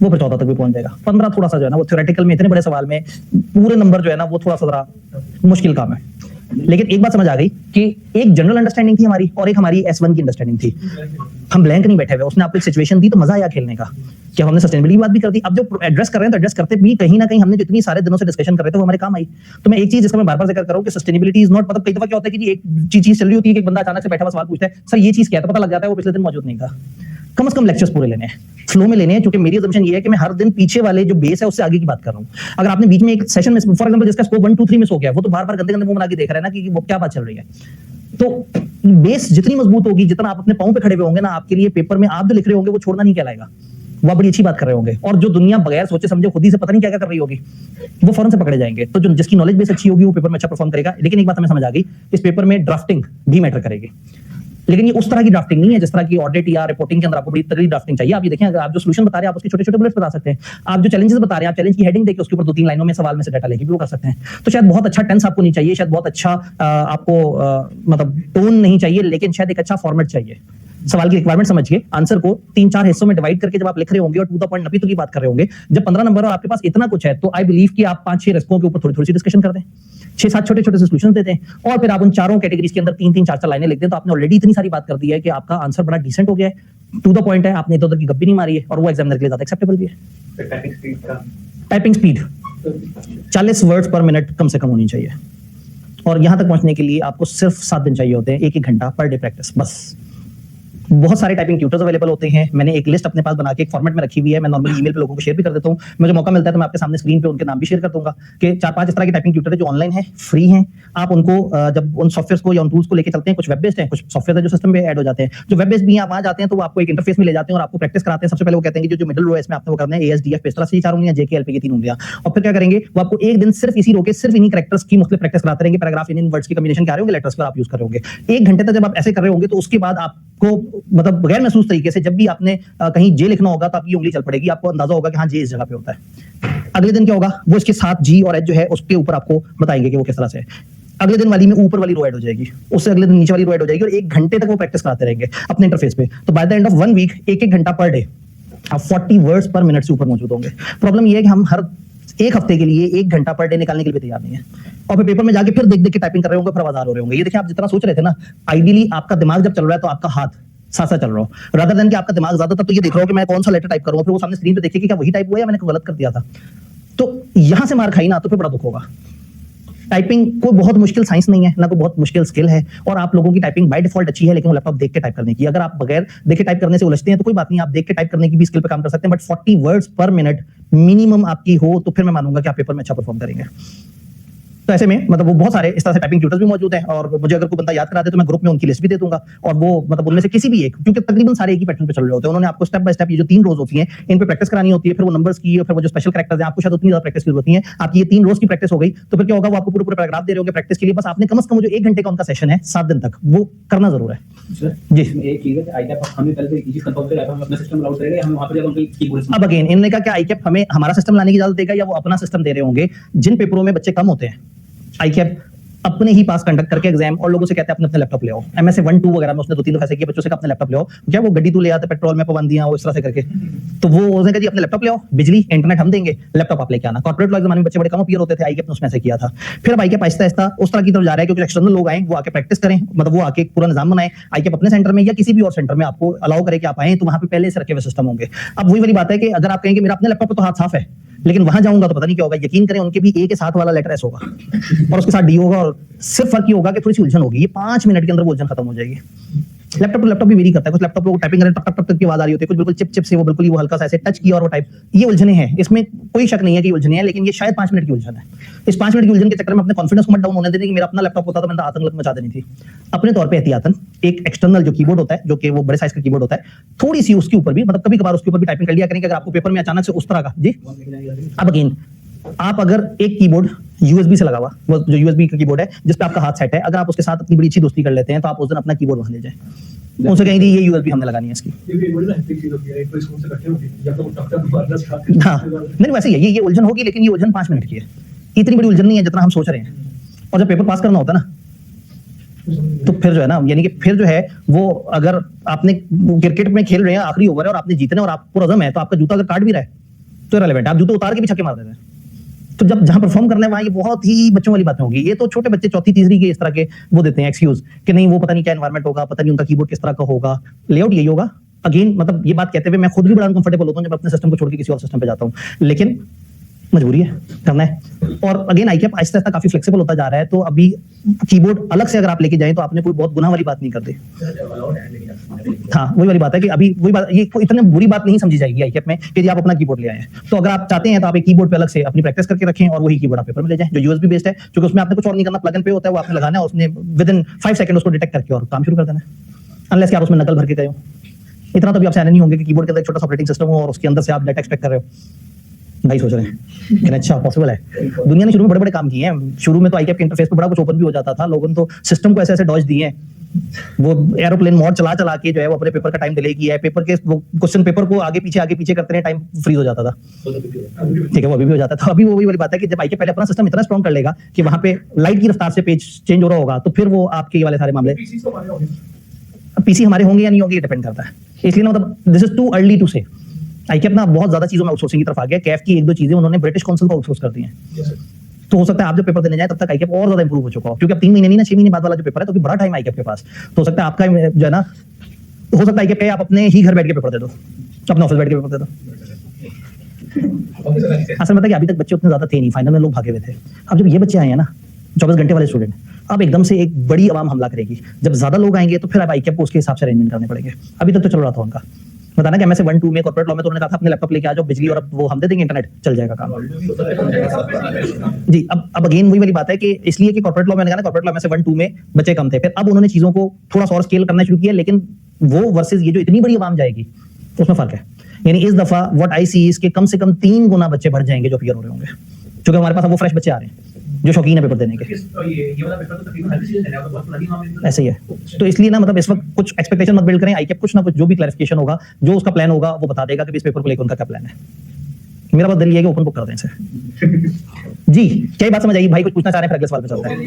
वो फिर 14 तक भी पहुंच जाएगा। 15 थोड़ा सा जो है ना वो थ्योरेटिकल में इतने बड़े सवाल में पूरे नंबर जो है ना वो थोड़ा सा जरा मुश्किल काम है। लेकिन एक बात समझ आ गई कि एक जनरल अंडरस्टैंडिंग थी हमारी और एक हमारी S1 की अंडरस्टैंडिंग थी। हम ब्लैंक नहीं बैठे हुए, उसने आपको एक सिचुएशन दी तो मजा आया खेलने का कि हमने सस्टेनेबिलिटी की बात भी कर दी। अब जो एड्रेस कर रहे हैं तो एड्रेस करते भी कहीं ना कहीं हमने जितनी सारे दिनों से डिस्कशन कर रहे थे वो हमारे काम आई। तो मैं एक चीज जिसका मैं बार बार जिक्र कर रहा हूं कि सस्टेनेबिलिटी इज नॉट, मतलब कई दफा क्या होता है कि जी एक चीज चल रही होती है कि एक बंदा अचानक से बैठा हुआ सवाल पूछता है सर ये चीज क्या है, तो पता लग जाता है वो पिछले दिन मौजूद नहीं था। कम से कम लेक्चर्स पूरे लेने हैं, फ्लो में लेने हैं, क्योंकि मेरी असम्पशन ये है कि मैं हर दिन पीछे वाले जो बेस है उससे आगे की बात कर रहा हूं। अगर आपने बीच में एक सेशन में फॉर एग्जांपल जिसका स्कोप 1, 2, 3 मिस हो गया, वो तो बार बार गंदे गंदे मुंह बना के देख रहा है ना कि वो क्या बात चल रही है। तो बेस जितनी मजबूत होगी, जितना आप अपने पांव पे खड़े हुए होंगे ना, आपके लिए पेपर में आप जो लिख रहे होंगे वो छोड़ना नहीं कहलाएगा, वो बड़ी अच्छी बात कर रहे होंगे। और जो दुनिया बगैर सोचे समझे खुद ही से पता नहीं क्या क्या कर रही होगी वो फौरन से पकड़े जाएंगे। तो जो जिसकी नॉलेज बेस अच्छी होगी वो पेपर में अच्छा परफॉर्म करेगा। लेकिन एक बात हमें समझ आ गई, इस पेपर में ड्राफ्टिंग भी मैटर करेगी, लेकिन ये उस तरह की ड्राफ्टिंग नहीं है जिस तरह की ऑडिट या रिपोर्टिंग के अंदर आपको बड़ी तगड़ी ड्राफ्टिंग चाहिए। आप ये देखें, अगर आप जो सॉल्यूशन बता रहे हैं आप उसके छोटे छोटे बुलेट्स बता सकते हैं। आप जो चैलेंजेस बता रहे हैं आप चैलेंज की हेडिंग देके उसके ऊपर 2-3 लाइनों में सवाल में से डाटा लेके भी वो कर सकते हैं। तो शायद बहुत अच्छा टेंस आपको नहीं चाहिए, शायद बहुत अच्छा आपको मतलब टोन नहीं चाहिए, लेकिन शायद एक अच्छा फॉर्मेट चाहिए। सवाल की रिक्वायरमेंट समझ के आंसर को 3-4 हिस्सों में डिवाइड करके जब आप लिख रहे होंगे और टू द पॉइंट नपी की बात कर रहे होंगे, जब 15 नंबर और आपके पास इतना कुछ है, तो आई बिलीव कि आप 5-6 रिस्कों के ऊपर थोड़ी थोड़ी सी डिस्कशन कर दें, 6-7 छोटे छोटे से सॉल्यूशंस देते हैं, और फिर आप उन चारों कैटेगरीज के अंदर 3-3, 4-4 लाइनें लिख दें। तो आपने ऑलरेडी इतनी सारी बात कर दी है कि आपका आंसर बड़ा डिसेंट हो गया है, टू द पॉइंट है, आपने इधर उधर की गप्पी नहीं मारी है, और वो एग्जामिनर के लिए ज्यादा एक्सेप्टेबल भी है। Typing speed 40 words per minute कम से कम होनी चाहिए, और यहां तक पहुंचने के लिए आपको सिर्फ 7 दिन चाहिए होते हैं, 1-1 घंटा पर डे प्रैक्टिस बस। बहुत सारे टाइपिंग ट्यूटर्स अवेलेबल होते हैं। मैंने एक लिस्ट अपने पास बना के एक फॉर्मेट में रखी हुई है। मैं नॉर्मली ईमेल पे लोगों को शेयर भी कर देता हूँ। मुझे मौका मिलता है तो मैं आपके सामने स्क्रीन पे उनके नाम भी शेयर कर दूंगा कि 4-5 इस तरह के टाइपिंग ट्यूटर है जो ऑनलाइन है, फ्री हैं। आप उनको जब उन सॉफ्टवेयर को या उन टूल्स को लेके चलते हैं, कुछ वेब बेस्ड हैं, कुछ सॉफ्टवेयर है जो सिस्टम पे ऐड हो जाते हैं। जो वेब बेस्ड भी हैं, आप वहां जाते हैं तो वो आपको एक इंटरफेस में ले जाते हैं और आपको प्रैक्टिस कराते हैं। सबसे पहले वो कहते हैं कि जो मिडिल रो है इसमें आपने वो करना है ASDF पे, इस तरह से 4 उंगलियां, JK LP की 3 उंगलियां। और फिर क्या करेंगे, वो आपको एक दिन सिर्फ इसी रो के सिर्फ इन्हीं कैरेक्टर्स की मुख्तलिफ प्रैक्टिस कराते रहेंगे। पैराग्राफ इन वर्ड्स की कॉम्बिनेशन क्या होंगे, लेटर्स पर आप यूज कर रहे होंगे। 1 घंटे तक जब आप ऐसे कर रहे होंगे तो उसके बाद आपको मतलब गैर महसूस तरीके से जब भी आपने कहीं जे लिखना होगा तो आपकी उंगली चल पड़ेगी, आपको अंदाजा होगा कि हाँ जे इस जगह पे होता है। अगले दिन क्या होगा, वो इसके साथ G और H जो है उसके ऊपर आपको बताएंगे कि वो किस तरह से है। अगले दिन वाली में ऊपर वाली रो ऐड हो जाएगी, उससे अगले दिन नीचे वाली रो ऐड हो जाएगी और 1 घंटे तक वो प्रैक्टिस कराते रहेंगे अपने इंटरफेस पे। तो by the end of 1 week 1-1 घंटा पर डे आप 40 वर्ड्स पर मिनट से ऊपर मौजूद होंगे। प्रॉब्लम ये है कि हम हर 1 हफ्ते के लिए 1 घंटा पर डे निकालने के लिए तैयार नहीं है और फिर पेपर में जाके फिर देख देख के टाइपिंग कर रहे होंगे, फिर आवाज हो रहे होंगे। ये देखिए, आप जितना सोच रहे थे ना, आइडियली आपका दिमाग जब चल रहा है तो आपका हाथ साथ साथ चल रहा हो, रादर देन कि आपका दिमाग ज्यादातर तो ये देख रहा हो कि मैं कौन सा लेटर टाइप करूंगा, फिर वो सामने स्क्रीन पे देखे कि क्या वही टाइप हुआ या मैंने गलत कर दिया था। तो यहां से मार खाई ना तो फिर बड़ा दुख होगा। टाइपिंग कोई बहुत मुश्किल साइंस नहीं है, ना कोई बहुत मुश्किल स्किल है, और आप लोगों की टाइपिंग बाय डिफॉल्ट अच्छी है, लेकिन वो लैपटॉप देख के टाइप करने की। अगर आप बगैर देखे टाइप करने से उलझते हैं तो कोई बात नहीं, आप देख के टाइप करने की भी स्किल पे काम कर सकते हैं, but 40 words per minute minimum आपकी हो तो फिर मैं मानूंगा कि आप पेपर में अच्छा परफॉर्म करेंगे। तो ऐसे में मतलब वो बहुत सारे इस तरह से टाइपिंग ट्यूटर्स भी मौजूद हैं और मुझे अगर कोई बंदा याद करा दे तो मैं ग्रुप में उनकी लिस्ट भी दे दूंगा और वो मतलब उनमें से किसी भी एक, क्योंकि तकरीबन सारे एक ही पैटर्न पे चल रहे होते हैं, उन्होंने आपको स्टेप बाय स्टेप ये जो 3 रोज होती हैं इन पे प्रैक्टिस करानी होती है, फिर वो नंबर्स की और फिर वो जो स्पेशल कैरेक्टर्स हैं आपको शायद उतनी ज्यादा प्रैक्टिस की जरूरत नहीं है। आपकी ये 3 रोज की प्रैक्टिस हो गई तो फिर क्या होगा, वो आपको पूरे पैराग्राफ दे रहे होंगे प्रैक्टिस के लिए, बस आपने कम से कम जो 1 घंटे का उनका सेशन है 7 दिन तक वो करना जरूर है। जी, एक चीज है आईकैप हमें पहले से चीज कंफर्म करेगा, हम अपना सिस्टम अलाउड करेंगे, हम वहां पे जाकर उनके कीबोर्ड। अब अगेन इन्होंने कहा कि आईकैप हमें हमारा सिस्टम लाने की इजाजत देगा या वो अपना सिस्टम दे रहे होंगे। जिन पेपरों में बच्चे कम होते हैं, आईकैप अपने ही पास कंडक्ट करके एग्जाम और लोगों से कहते हैं अपने अपने लैपटॉप ले आओ। MSc 1 2 वगैरह में उसने 2-3 दफे ऐसे किया, बच्चों से अपने लैपटॉप ले आओ, क्या वो गड्डी तू ले आते पेट्रोल में पाबंदियां वो इस तरह से करके, तो वो उसने कहा जी अपने लैपटॉप ले आओ, बिजली इंटरनेट हम देंगे, लैपटॉप आप लेके आना। कॉर्पोरेट लॉ जमाने में बच्चे बड़े कम अपीयर होते थे, आईकैप ने उसमें ऐसे किया था। फिर अब आईकैप आहिस्ता आहिस्ता उस तरह की तरफ जा रहा है क्योंकि एक्सटर्नल लोग आए, वो आके प्रैक्टिस करें, मतलब वो आके पूरा निजाम बनाए। आईकैप अपने सेंटर में या किसी भी और सेंटर में आपको अलाउ करे कि आप आए, तो वहां पे पहले से रखे हुए सिस्टम होंगे। अब वही वाली बात है कि अगर आप कहेंगे मेरा अपने लैपटॉप पर तो हाथ साफ है, लेकिन वहां जाऊंगा तो पता नहीं क्या होगा। यकीन करें उनके भी ए के साथ वाला लेटर एस होगा और उसके साथ डी होगा, और सिर्फ फर्क ये होगा कि थोड़ी सी उलझन होगी। ये 5 मिनट के अंदर वो उलझन खत्म हो जाएगी। लैपटॉप टू लैपटॉप भी वेरी करता है, कुछ लैपटॉप लोग टाइपिंग करें टक टक टक की आवाज आ रही होती है, कुछ बिल्कुल चिप चिप से, वो बिल्कुल ही वो हल्का सा ऐसे टच किया और वो टाइप। ये उलझने हैं, इसमें कोई शक नहीं है कि उलझने हैं, लेकिन ये शायद 5 मिनट की उलझन है। इस 5 मिनट की उलझन के चक्कर में अपने कॉन्फिडेंस को मत डाउन होने देने कि मेरा अपना लैपटॉप होता तो मैंने आतंक मचा देनी थी। अपने तौर पे एहतियातन एक एक्सटर्नल जो कीबोर्ड होता है, जो कि वो बड़े साइज का कीबोर्ड होता है, थोड़ी सी उसके ऊपर भी मतलब कभी कभार उसके ऊपर भी टाइपिंग कर लिया करेंगे। अगर आपको पेपर में अचानक से उस तरह का जी, अब अगेन आप अगर एक कीबोर्ड USB से लगा हुआ, वो जो USB का कीबोर्ड है जिस पे आपका हाथ सेट है, अगर आप उसके साथ अपनी बड़ी अच्छी दोस्ती कर लेते हैं तो आप उस दिन अपना कीबोर्ड वहां ले जाएं, उनसे कहेंगे ये USB हमने लगानी है इसकी। ये बड़ी ना हैप्पी चीज होती है, एक तो स्कूल से इकट्ठे होके या तो टक टक मारना स्टार्ट कर। हाँ नहीं वैसे ही है, ये उलझन होगी, लेकिन ये उलझन 5 मिनट की है, इतनी बड़ी उलझन नहीं है जितना हम सोच रहे हैं। और जब पेपर पास करना होता है ना, तो फिर जो है ना, यानी कि फिर जो है वो, अगर आपने क्रिकेट में खेल रहे हैं, आखिरी ओवर है और आपने जीतना है और आपको रज़म है, तो आपका जूता अगर काट भी रहा है तो रेलेवेंट, आप जूता उतार के भी छक्के मार देते हैं। तो जब जहां परफॉर्म करना है वहां ये बहुत ही बच्चों वाली बातें होगी। ये तो छोटे बच्चे 4th 3rd के इस तरह के वो देते हैं एक्सक्यूज कि नहीं वो पता नहीं क्या एनवायरनमेंट होगा, पता नहीं उनका कीबोर्ड किस तरह का होगा, लेआउट यही होगा। अगेन मतलब ये बात कहते हुए मैं खुद भी बड़ा अनकंफर्टेबल होता हूं जब अपने सिस्टम को छोड़ के किसी और सिस्टम पे जाता हूं, लेकिन मजबूरी है, करना है। और अगेन आईकैप आहिस्ता आहिस्ता काफी फ्लेक्सिबल होता जा रहा है, तो अभी कीबोर्ड अलग से अगर आप लेके जाएं तो आपने कोई बहुत गुनाह वाली बात नहीं कर दी। हाँ वही वाली बात है कि अभी वही बात, ये कोई इतनी बुरी बात नहीं समझी जाएगी आईकैप में कि जी आप अपना कीबोर्ड ले आए हैं। तो अगर आप चाहते हैं तो आप एक कीबोर्ड पे अलग से अपनी प्रैक्टिस करके रखें और वही कीबोर्ड आप पेपर में ले जाएं, जो USB बेस्ड है, क्योंकि उसमें आपने कुछ और नहीं करना, प्लग इन पे होता है, वो आपने लगाना है, उसने विद इन 5 सेकंड उसको डिटेक्ट करके और काम शुरू कर देना है, अनलेस कि आप उसमें नकल भर के गए हो। इतना तो भी आप सहन नहीं होंगे कि कीबोर्ड के अंदर एक छोटा सा ऑपरेटिंग सिस्टम हो और उसके अंदर से आप डाटा एक्सपेक्ट कर रहे हो। नहीं सोच रहे हैं लेकिन अच्छा पॉसिबल है। दुनिया ने शुरू में बड़े बड़े काम किए हैं। शुरू में तो आईकैप के इंटरफेस पे बड़ा कुछ ओपन भी हो जाता था, लोगों ने तो सिस्टम को ऐसे ऐसे डॉज दिए हैं, वो एरोप्लेन मोड चला चला के जो है वो अपने पेपर का टाइम डिले किया है। पेपर के वो क्वेश्चन पेपर को आगे पीछे करते हैं, टाइम फ्रीज हो जाता था। ठीक है, वो अभी भी हो जाता था। अभी वो वही वाली बात है कि जब आईकैप पहले अपना सिस्टम इतना स्ट्रॉन्ग कर लेगा कि वहां पे लाइट की रफ्तार से पेज चेंज हो रहा होगा, तो फिर वो आपके ये वाले सारे मामले पीसी हमारे होंगे या नहीं होंगे, ये डिपेंड करता है। इसलिए ना मतलब this is too early to say. ICAP ना बहुत ज्यादा चीजों में आउटसोर्सिंग की तरफ आ गया। कैफ की 1-2 चीजें उन्होंने ब्रिटिश काउंसिल को आउटसोर्स कर दी हैं। तो हो सकता है आप जब पेपर देने जाए तब तक आईकैप और ज्यादा इंप्रूव हो चुका हो, क्योंकि अब 3 महीने नहीं ना 6 महीने बाद वाला जो पेपर है, तो बड़ा टाइम आईकैप के पास। तो हो सकता है आपका जो है ना, हो सकता है आईकैप पे आप अपने ही घर बैठ के पेपर दे दो, अपने ऑफिस बैठ के पेपर दे दो। असल में कि अभी तक बच्चे उतने ज्यादा थे नहीं, फाइनल में लोग भागे हुए थे। अब जब ये बच्चे आए हैं ना 24 घंटे वाले स्टूडेंट, अब एकदम से एक बड़ी आवाम हमला करेगी, जब ज्यादा लोग आएंगे तो फिर अब आईकैप को उसके हिसाब से अरेंजमेंट करने पड़ेंगे। अभी तक तो चल रहा था उनका बताना कि एमएसए 1-2 में कॉर्पोरेट लॉ में तो उन्होंने कहा था अपने लैपटॉप लेके आ जाओ, बिजली और अब वो हम दे देंगे, इंटरनेट चल जाएगा काम। जी अब अगेन वही वाली बात है कि इसलिए कि कॉर्पोरेट लॉ में कहा ना, कॉर्पोरेट लॉ में से 1-2 में बच्चे कम थे, फिर अब उन्होंने चीजों को थोड़ा सा और स्केल करना शुरू किया, लेकिन वो वर्सेस ये जो इतनी बड़ी आवाम जाएगी उसमें फर्क है। यानी इस दफा व्हाट आई सी इसके कम से कम 3 गुना बच्चे बढ़ जाएंगे जो अपीयर हो रहे होंगे, क्योंकि हमारे पास अब वो फ्रेश बच्चे आ रहे हैं जो शौकीन है पेपर देने के। ये वाला पेपर तो तकरीबन हर चीज देने वाला बहुत पुरानी मामले ऐसे ही है, तो इसलिए ना मतलब इस वक्त कुछ एक्सपेक्टेशन मत बिल्ड करें। आईकैप कुछ ना कुछ जो भी क्लैरिफिकेशन होगा, जो उसका प्लान होगा वो बता देगा कि इस पेपर को लेकर उनका क्या प्लान है। मेरा बस दिल ये है कि ओपन बुक कर दें इसे। जी क्या बात समझ आई भाई? कुछ पूछना चाह रहे हैं फिर अगले सवाल पे चलते हैं।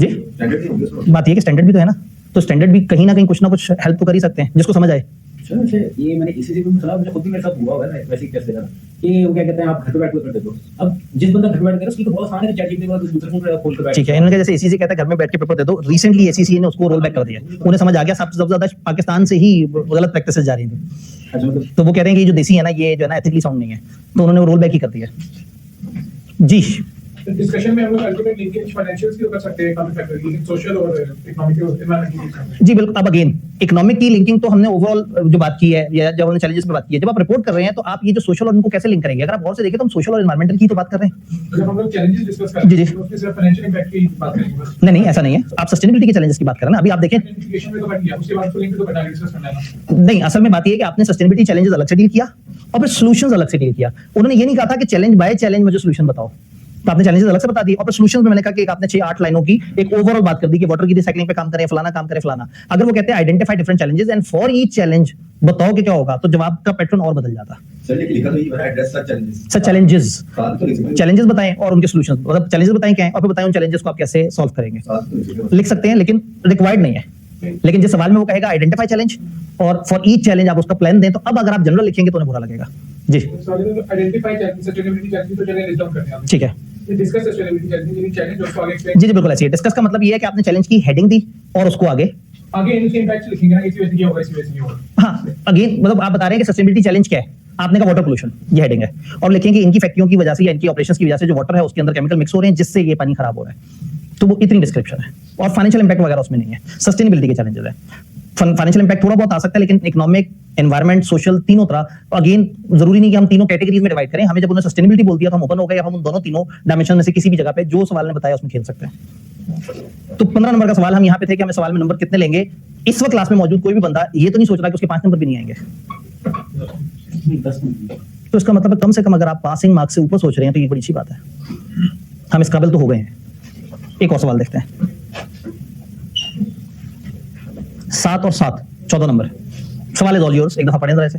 जी बात ये कि स्टैंडर्ड भी तो है ना, तो स्टैंडर्ड भी कहीं ना कहीं कुछ ना कुछ हेल्प तो कर ही सकते हैं जिसको समझ आए। चलो अच्छा, ये मैंने इसी में सुना, मुझे खुद भी मेरे साथ हुआ है ना वैसे कैसे ना कि वो क्या कहते हैं आप घर पे बैठ के पेपर दो। अब जिस बंदा घर पे बैठ कर उसकी तो बहुत आसान है, चैट जीपीटी में दूसरे फोन खोल कर बैठ। ठीक है, इन्होंने जैसे एसीसी कहता है घर में बैठ के पेपर दे दो, रिसेंटली एसीसी ने उसको रोल बैक कर दिया, उन्हें समझ आ गया सबसे ज्यादा पाकिस्तान से ही गलत प्रैक्टिसेस जा रही थी, अच्छा मतलब तो वो कह रहे हैं कि ये जो देसी है ना ये जो है ना एथिकली साउंड नहीं है, तो उन्होंने रोल बैक ही कर दिया। जी डिस्कशन में हम लोग अल्टीमेट लिंकेज फाइनेंशियल्स की कर सकते हैं, काफी फैक्टर की सोशल और इकोनॉमिक एनवायरमेंट की। जी बिल्कुल। अब अगेन इकोनॉमिक की लिंकिंग तो हमने ओवरऑल जो बात की है या जब हमने चैलेंजेस पे बात की है, जब आप रिपोर्ट कर रहे हैं तो आप ये जो सोशल और इनको कैसे लिंक करेंगे? अगर आप गौर से देखें तो हम सोशल और एनवायरमेंटल की तो बात कर रहे हैं। जब हम लोग चैलेंजेस डिस्कस कर जी, रहे जी। हैं उसमें सिर्फ फाइनेंशियल इंपैक्ट की बात करेंगे बस। नहीं ऐसा नहीं है, आप सस्टेनेबिलिटी के चैलेंजेस की बात कर रहे हैं ना। अभी आप देखें, नोटिफिकेशन में तो बन गया, उसके बाद तो लिंक तो बना के डिस्कस करना है। नहीं असल में बात ये है कि आपने सस्टेनेबिलिटी चैलेंजेस अलग से डील किया और फिर सॉल्यूशंस अलग से डील किया। उन्होंने ये नहीं कहा था कि चैलेंज बाय चैलेंज मुझे सॉल्यूशन बताओ, तो आपने चैलेंजेस अलग से बता दिए और फिर सॉल्यूशंस में मैंने कहा कि एक आपने 6-8 लाइनों की एक ओवरऑल बात कर दी कि वाटर की रिसाइक्लिंग पे काम करें, फलाना काम करें, फलाना। अगर वो कहते हैं identify different challenges and for each challenge बताओ कि क्या होगा, तो जवाब का पैटर्न और बदल जाता। सर लेकिन लिखा तो ये बना एड्रेस सच चैलेंजेस, सर चैलेंजेस साथ तो लिख सकते हैं, चैलेंजेस बताएं और उनके सॉल्यूशंस, मतलब चैलेंजेस बताएं क्या है और फिर बताएं उन चैलेंजेस को आप कैसे सॉल्व करेंगे। साथ तो लिख सकते हैं। लिख सकते हैं लेकिन रिक्वायर्ड नहीं है। लेकिन जिस सवाल में वो कहेगा आइडेंटिफाई चैलेंज और फॉर ईच चैलेंज आप उसका प्लान दें, तो अब अगर आप जनरल लिखेंगे तो उन्हें बुरा लगेगा। जी आइडेंटिफाई चैलेंज, सस्टेनेबिलिटी चैलेंज तो चैलेंज लिस्ट डाउन करते हैं। ठीक है। डिस्कस सस्टेनेबिलिटी चैलेंज, लेकिन चैलेंज उसको आगे एक्सप्लेन जी बिल्कुल ऐसे ही। डिस्कस का मतलब ये है कि आपने चैलेंज की हेडिंग दी और उसको आगे आगे इनके इंपैक्ट लिखेंगे ना, इसी वजह से ये होगा, इसी वजह से ये होगा। हाँ अगेन मतलब आप बता रहे हैं कि सस्टेनेबिलिटी चैलेंज क्या है, आपने कहा वाटर पोल्यूशन, ये हेडिंग है, और लिखेंगे इनकी फैक्ट्रियों की वजह से या इनकी ऑपरेशंस की वजह से जो वाटर है उसके अंदर केमिकल मिक्स हो रहे हैं जिससे ये पानी खराब हो रहा है। तो वो इतनी डिस्क्रिप्शन है और फाइनेंशियल इंपैक्ट वगैरह उसमें नहीं है। सस्टेनेबिलिटी के चैलेंजेस है, फाइनेंशियल इंपैक्ट थोड़ा बहुत आ सकता है लेकिन इकोनॉमिक, एनवायरमेंट, सोशल तीनों तरह। अगेन जरूरी नहीं कि हम तीनों कैटेगरीज में डिवाइड करें, हमें जब उन्होंने सस्टेनेबिलिटी बोल दिया तो हम ओपन हो गए, हम उन दोनों तीनों डायमेंशन में से किसी भी जगह पे जो सवाल ने बताया उसमें खेल सकते हैं। तो 15 नंबर का सवाल हम यहाँ पे थे कि हमें सवाल में नंबर कितने लेंगे। इस वक्त क्लास में मौजूद कोई भी बंदा ये तो नहीं सोच रहा कि उसके 5 नंबर भी नहीं आएंगे, 10 मिनट तो इसका मतलब कम से कम अगर आप पासिंग मार्क्स से ऊपर सोच रहे हैं तो ये बड़ी अच्छी बात है, हम इस काबिल तो हो गए हैं। एक और सवाल देखते हैं, 7 और 7 14 नंबर सवाल इज ऑल योर्स। एक दफा पढ़ें जरा इसे।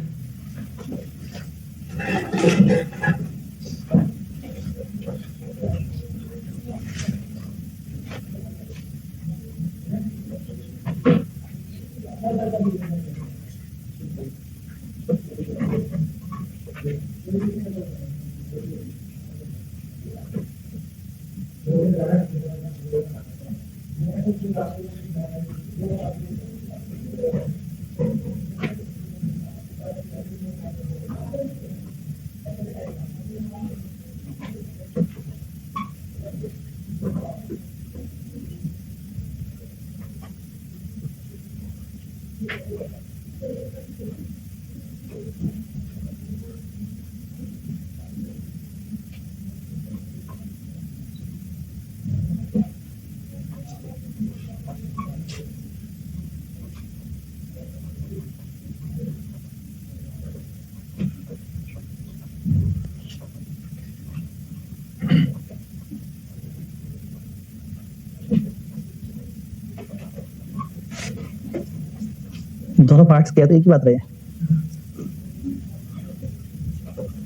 दोनों पार्ट्स क्या तो एक ही बात रहे हैं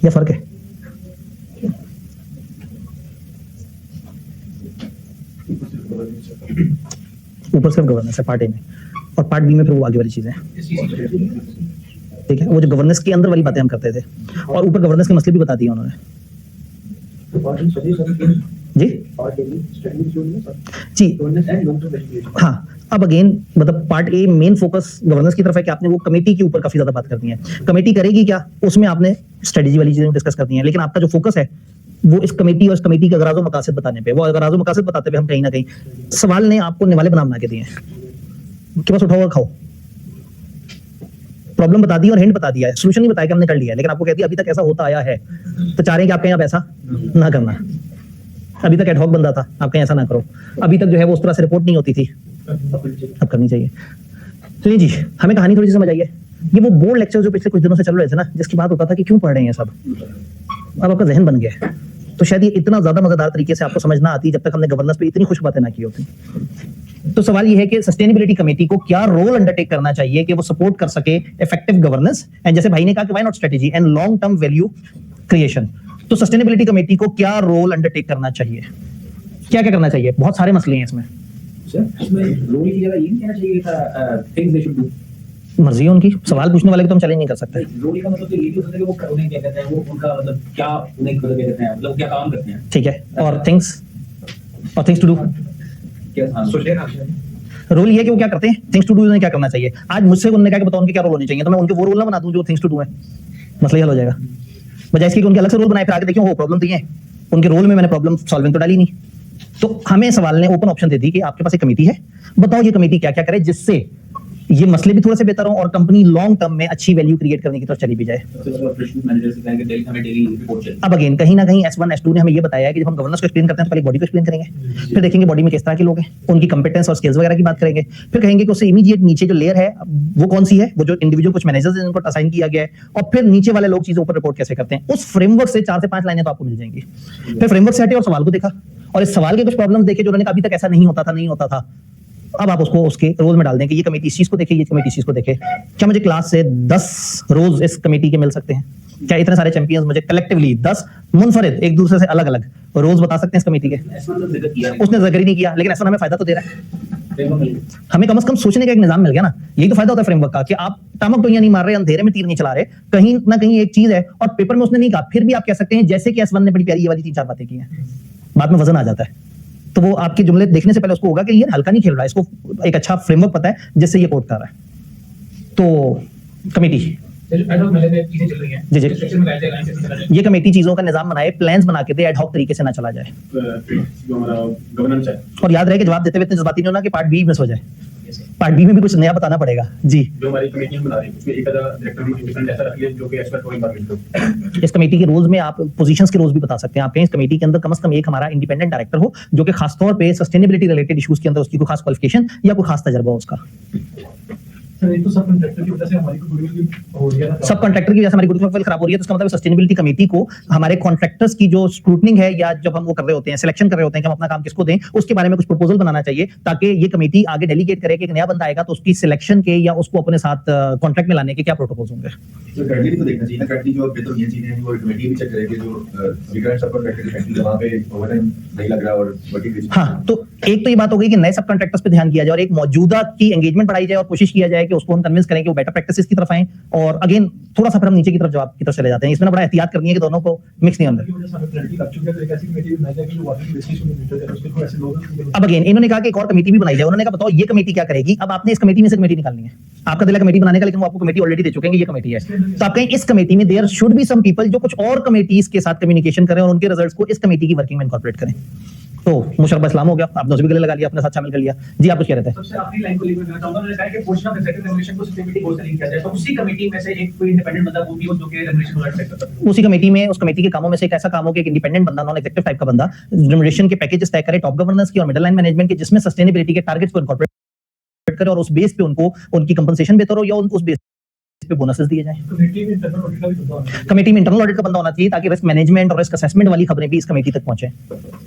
या फर्क है? ऊपर सिर्फ गवर्नेंस है पार्ट ए में और पार्ट बी में फिर वो आगे वाली चीजें हैं। ठीक है, वो जो गवर्नेंस के अंदर वाली बातें हम करते थे और ऊपर गवर्नेंस के मसले भी बता दिए उन्होंने। जी जी हाँ। अब अगेन मतलब part A main focus governance की तरफ है कि आपने वो कमेटी के ऊपर काफी ज्यादा बात करनी है। कमेटी करेगी क्या, उसमें आपने स्ट्रेटेजी वाली चीजें डिस्कस करनी है, लेकिन आपका जो फोकस है वो इस कमेटी और इस कमेटी के अगराज़ मकासद बताने पे, वो अगराज़ मकासद बताते हुए हम कहीं ना कहीं सवाल ने आपको निवाले बना के दिए हैं कि बस उठाओ और खाओ, प्रॉब्लम बता दी और हिंट बता दिया है, सोल्यूशन नहीं बताया कि हमने कर लिया है, लेकिन आपको कहती है अभी तक ऐसा होता आया है, तो चाह रहे हैं कि आप कहीं अब ऐसा ना करना। अभी तक एडहॉक बंदा था, आप कहीं ऐसा ना करो। अभी तक जो है वो उस तरह से रिपोर्ट नहीं होती थी, अब करनी चाहिए। चलिए जी, हमें कहानी थोड़ी सी समझ आई है। ये वो बोर्ड लेक्चर जो पिछले कुछ दिनों से चल रहे थे ना, जिसकी बात होता था कि क्यों पढ़ रहे हैं सब, अब आपका जहन बन गया है। तो शायद ये इतना ज्यादा मजेदार तरीके से आपको समझ ना आती जब तक हमने गवर्नेंस पे इतनी खुश बातें ना की होती। तो सवाल ये है कि सस्टेनेबिलिटी कमेटी को क्या रोल अंडरटेक करना चाहिए कि वो सपोर्ट कर सके इफेक्टिव गवर्नेंस, एंड जैसे भाई ने कहा कि why not strategy and long term value creation. तो सस्टेनेबिलिटी कमेटी को क्या रोल अंडरटेक करना चाहिए, क्या क्या करना चाहिए? बहुत सारे मसले हैं इसमें। सर इसमें रोल की जगह ये नहीं कहना चाहिए था थिंग्स दे शुड डू, मर्जी है उनकी, सवाल पूछने वाले को तो हम चैलेंज नहीं कर सकते। रोल का मतलब तो ये भी हो सकता है कि वो उन्हें क्या कहते हैं, वो उनका मतलब क्या उन्हें क्या कहते हैं, मतलब क्या काम करते हैं, ठीक है, और थिंग्स टू डू, क्या सोचिए ना रोल ये है कि वो क्या करते हैं, थिंग्स टू डू उन्हें क्या करना चाहिए। आज मुझसे उन्होंने कहा कि बताओ उनके क्या रोल होने चाहिए, तो मैं उनके वो रोल ना बना दूं जो थिंग्स टू डू है, मसला हल हो जाएगा। बजाय इसके कि उनके अलग से रोल बनाए फिर आगे देखिए वो प्रॉब्लम तो ये है, उनके रोल में मैंने प्रॉब्लम सॉल्विंग तो डाली नहीं। तो हमें सवाल ने ओपन ऑप्शन दे दी कि आपके पास एक कमेटी है, बताओ ये कमेटी क्या क्या करे जिससे ये मसले भी थोड़े से बेहतर हो और कंपनी लॉन्ग टर्म में अच्छी वैल्यू क्रिएट करने की तरफ चली भी जाए। मैनेजर से कहेंगे डेली हमें डेली रिपोर्ट चाहिए। अब अगेन कहीं ना कहीं S1 S2 ने हमें ये बताया है कि जब हम गवर्नेंस को एक्सप्लेन करते हैं तो पहले बॉडी को एक्सप्लेन करेंगे, फिर देखेंगे बॉडी में किस तरह के लोग हैं, उनकी कंपेटेंस और स्किल्स वगैरह की बात करेंगे, फिर कहेंगे कि उससे इमीडिएट नीचे जो लेयर है वो कौन सी है, वो जो इंडिविजुअल कुछ मैनेजर्स हैं जिनको असाइन किया गया है, और फिर नीचे वाले लोग चीजों पर रिपोर्ट कैसे करते हैं। उस फ्रेमवर्क से 4 से 5 लाइनें तो आपको मिल जाएंगी। फिर फ्रेमवर्क से हटे और सवाल को देखा, और इस सवाल के कुछ प्रॉब्लम्स देखे जो उन्होंने अभी तक ऐसा नहीं होता था। अब आप उसको उसके रोल में डाल दें कि ये कमेटी इस चीज को देखे, ये कमेटी इस चीज को देखे। क्या मुझे क्लास से 10 रोज इस कमेटी के मिल सकते हैं? क्या इतने सारे चैंपियंस मुझे कलेक्टिवली 10 मुनफरिद एक दूसरे से अलग अलग रोज बता सकते हैं इस कमेटी के? उसने जिक्र ही नहीं किया, लेकिन ऐसा हमें फायदा तो दे रहा है। हमें कम से कम सोचने का एक निजाम मिल गया ना, यही तो फायदा होता है फ्रेमवर्क का कि आप टामक टोइयां नहीं मार रहे, अंधेरे में तीर नहीं चला रहे, कहीं ना कहीं एक चीज है और पेपर में उसने नहीं कहा, फिर भी आप कह सकते हैं जैसे कि S1 ने बड़ी प्यारी ये वाली 3-4 बातें की हैं, बाद में वजन आ जाता है। तो वो आपके जुमले देखने से पहले उसको होगा कि ये हल्का नहीं खेल रहा है, इसको एक अच्छा फ्रेमवर्क पता है जिससे ये कोट कर रहा है। तो कमेटी एडहॉक में चीजें चल रही हैं, जी जी, सेक्शन में लाया जाए, लाइन सेक्शन में लाया जाए। ये कमेटी चीजों का निजाम बनाए, प्लान्स बना के दे, एडहॉक तरीके से ना चला जाए। जो हमारा गवर्नेंस है, और याद रहे कि जवाब देते हुए इतने जज्बाती नहीं होना कि पार्ट बी मिस हो जाए, पार्ट बी में भी कुछ नया बताना पड़ेगा जी। जो हमारी कमेटी हम बना रहे हैं उसमें एक आधा डायरेक्टर भी डिफरेंट ऐसा रख लिया जो कि एक्सपर्ट हो एनवायरमेंट को। इस कमेटी के रोल्स में आप पोजीशंस के रोल्स भी बता सकते हैं। आप कहें इस कमेटी के अंदर कम से कम एक हमारा इंडिपेंडेंट डायरेक्टर हो जो कि खासतौर पे सस्टेनेबिलिटी रिलेटेड इश्यूज के अंदर उसकी कोई खास क्वालिफिकेशन या कोई खास तजर्बा हो उसका। सर ये तो सब कॉन्ट्रैक्टर की वजह से हमारी गुडविल हो रही है ना, सब कॉन्ट्रैक्टर की वजह से हमारी गुडविल खराब हो रही है, तो इसका मतलब सस्टेनेबिलिटी कमेटी को हमारे कॉन्ट्रैक्टर्स की जो स्क्रूटनिंग है या जब हम वो कर रहे होते हैं, सिलेक्शन कर रहे होते हैं कि हम अपना काम किसको दें, उसके बारे में कुछ प्रपोजल बनाना चाहिए ताकि ये कमेटी आगे डेलीगेट करे कि एक नया बंदा आएगा तो उसकी सिलेक्शन के या उसको अपने साथ कॉन्ट्रैक्ट में लाने के क्या प्रोटोकॉल्स होंगे। तो करंटली तो देखना चाहिए ना, करंटली जो बेहतर ये चीजें हैं वो कमेटी भी चेक करेगी जो रिकरेंट सब कॉन्ट्रैक्टर की फैक्ट्री वहां पे ओवरटाइम नहीं लग रहा और वर्किंग। हाँ, तो एक तो ये बात हो गई कि नए सब कॉन्ट्रैक्टर्स पे ध्यान किया जाए और एक मौजूदा की एंगेजमेंट बढ़ाई जाए और कोशिश किया जाए कि उसको हम कन्विंस करें कि वो बेटर प्रैक्टिसेस की तरफ आए। और अगेन थोड़ा सा फिर हम नीचे की तरफ जवाब की तरफ चले जाते हैं, इसमें बड़ा एहतियात करनी है कि दोनों को मिक्स नहीं होना। की वजह से हमें क्लैरिटी लग चुकी है, तो एक ऐसी कमेटी बनाई जाए कि जो वाकई बेसिस में मीटर है उसके को ऐसे लोग। अब अगेन इन्होंने कहा कि एक और कमेटी भी बनाई जाए, उन्होंने कहा बताओ ये कमेटी क्या करेगी। अब आपने इस कमेटी में से कमेटी निकालनी है, आपका दिल है कमेटी बनाने का, लेकिन वो आपको कमेटी ऑलरेडी दे चुके हैं, ये कमेटी है। तो आप कहें इस कमेटी में there should be some people जो कुछ और कमेटीज के साथ कम्युनिकेशन करें और उनके रिजल्ट्स को इस कमेटी की वर्किंग में इनकॉर्पोरेट करें। तो मुशर्रफ इस्लाम हो गया, आपने उसे भी गले लगा लिया, अपने साथ शामिल कर लिया जी। आप कुछ कह रहे थे? सबसे आखिरी लाइन को लेकर मैं चाहूंगा, उन्होंने कहा कि पोर्शन ऑफ एग्जीक्यूटिव रेमुनरेशन को सस्टेनेबिलिटी गोल से लिंक किया जाए, तो उसी कमेटी में से एक कोई इंडिपेंडेंट बंदा वो भी हो जो कि रेमुनरेशन को सेट करता है। उसी कमेटी में, उस कमेटी के कामों में से एक ऐसा काम हो कि एक इंडिपेंडेंट बंदा, नॉन एग्जीक्यूटिव टाइप का बंदा रेमुनरेशन के पैकेजेस तय करे, टॉप गवर्नेंस की और मिडिल लाइन मैनेजमेंट के, जिसमें सस्टेनेबिलिटी के टारगेट्स को इनकॉर्पोरेट करे और उस बेस पे उनको उनकी कंपनसेशन बेहतर हो या उस बेस पे बोनसेस दिए जाएं। कमेटी में इंटरनल ऑडिट का भी बंदा होना चाहिए। कमेटी में इंटरनल ऑडिट का बंदा होना चाहिए ताकि रिस्क मैनेजमेंट और रिस्क असेसमेंट वाली खबरें भी इस कमेटी तक पहुंचे।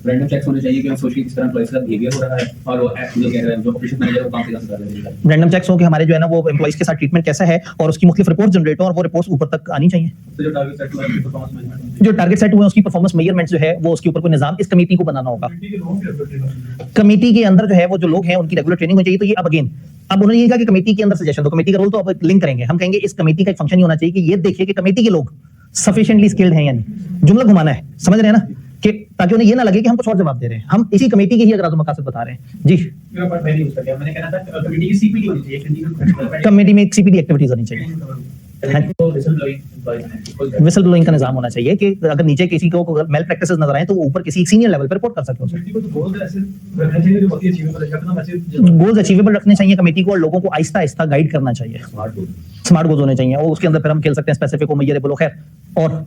रैंडम चेक्स होने चाहिए कि सोशली किस तरह एम्प्लॉइज का बिहेवियर हो रहा है और वो जो ऑपरेशन मैनेजर वो काम कैसे कर रहे हैं। रैंडम चेक्स हो कि हमारे जो है ना वो एम्प्लॉइज के साथ ट्रीटमेंट कैसा है और उसकी मुख्तलिफ रिपोर्ट जनरेट हो और वो रिपोर्ट्स ऊपर तक आनी चाहिए। तो जो टारगेट सेट हुआ है परफॉर्मेंस मैनेजमेंट, जो टारगेट सेट हुए हैं उसकी परफॉर्मेंस मेजरमेंट जो है वो उसके ऊपर कोई निजाम इस कमेटी को बनाना होगा। कमेटी के लोगों की रेगुलेटरी कमेटी के अंदर जो है वो जो लोग हैं उनकी रेगुलर ट्रेनिंग होनी चाहिए। तो ये अब अगेन अब उन्होंने ये कहा कि कमेटी के अंदर सजेशन दो, कमेटी का रोल तो अब लिंक करेंगे, हम कहेंगे इस कमेटी का एक फंक्शन ही होना चाहिए कि ये देखिए कि कमेटी के लोग सफिशिएंटली स्किल्ड हैं या नहीं। जुमला घुमाना है, समझ रहे हैं ना, कि ताकि उन्हें ये ना लगे कि हम कुछ और जवाब दे रहे हैं, हम इसी कमेटी के ही अगर मकासद बता रहे हैं जी। मेरा पार्ट मैंने यूज कर लिया, मैंने कहना था कमेटी की सीपीटी होनी चाहिए, कमेटी में एक सीपीडी एक्टिविटीज होनी चाहिए। तो विसल ब्लोइंग विसल ब्लोइंग का निजाम होना चाहिए कि अगर नीचे किसी को मेल प्रैक्टिसेस नजर आए तो वो ऊपर किसी सीनियर लेवल पर रिपोर्ट कर सके उसे। कमेटी को तो गोल ऐसे रखना चाहिए जो बाकी अचीवेबल है, अपना मैसेज गोल्स अचीवेबल रखने चाहिए कमेटी को और लोगों को आहिस्ता आहिस्ता गाइड करना चाहिए। स्मार्ट गोल्स होने चाहिए और उसके अंदर फिर हम खेल सकते हैं स्पेसिफिक हो मेजरेबल हो। खैर, और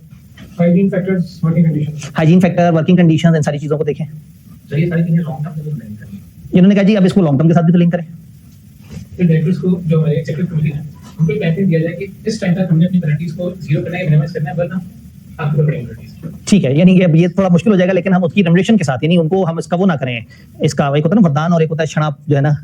hygiene factors, working conditions, hygiene factor, working conditions, इन सारी चीजों को देखें। तो ये सारी चीजें लॉन्ग टर्म में नहीं करनी। इन्होंने कहा जी अब इसको लॉन्ग टर्म के साथ भी तो लिंक करें। फिर डायरेक्टर्स को जो हमारे एग्जीक्यूटिव कमेटी है उनको कैंपेन दिया जाए कि इस टाइम तक हमने अपनी पेनल्टीज को जीरो करना है, मिनिमाइज करना है, वरना आपको बड़ी पेनल्टीज। ठीक है, यानी ये थोड़ा मुश्किल हो जाएगा लेकिन हम उसकी रेमुनरेशन के साथ, यानी उनको हम इसका वो ना करें, इसका एक होता है ना वरदान और एक होता है शराब जो है ना,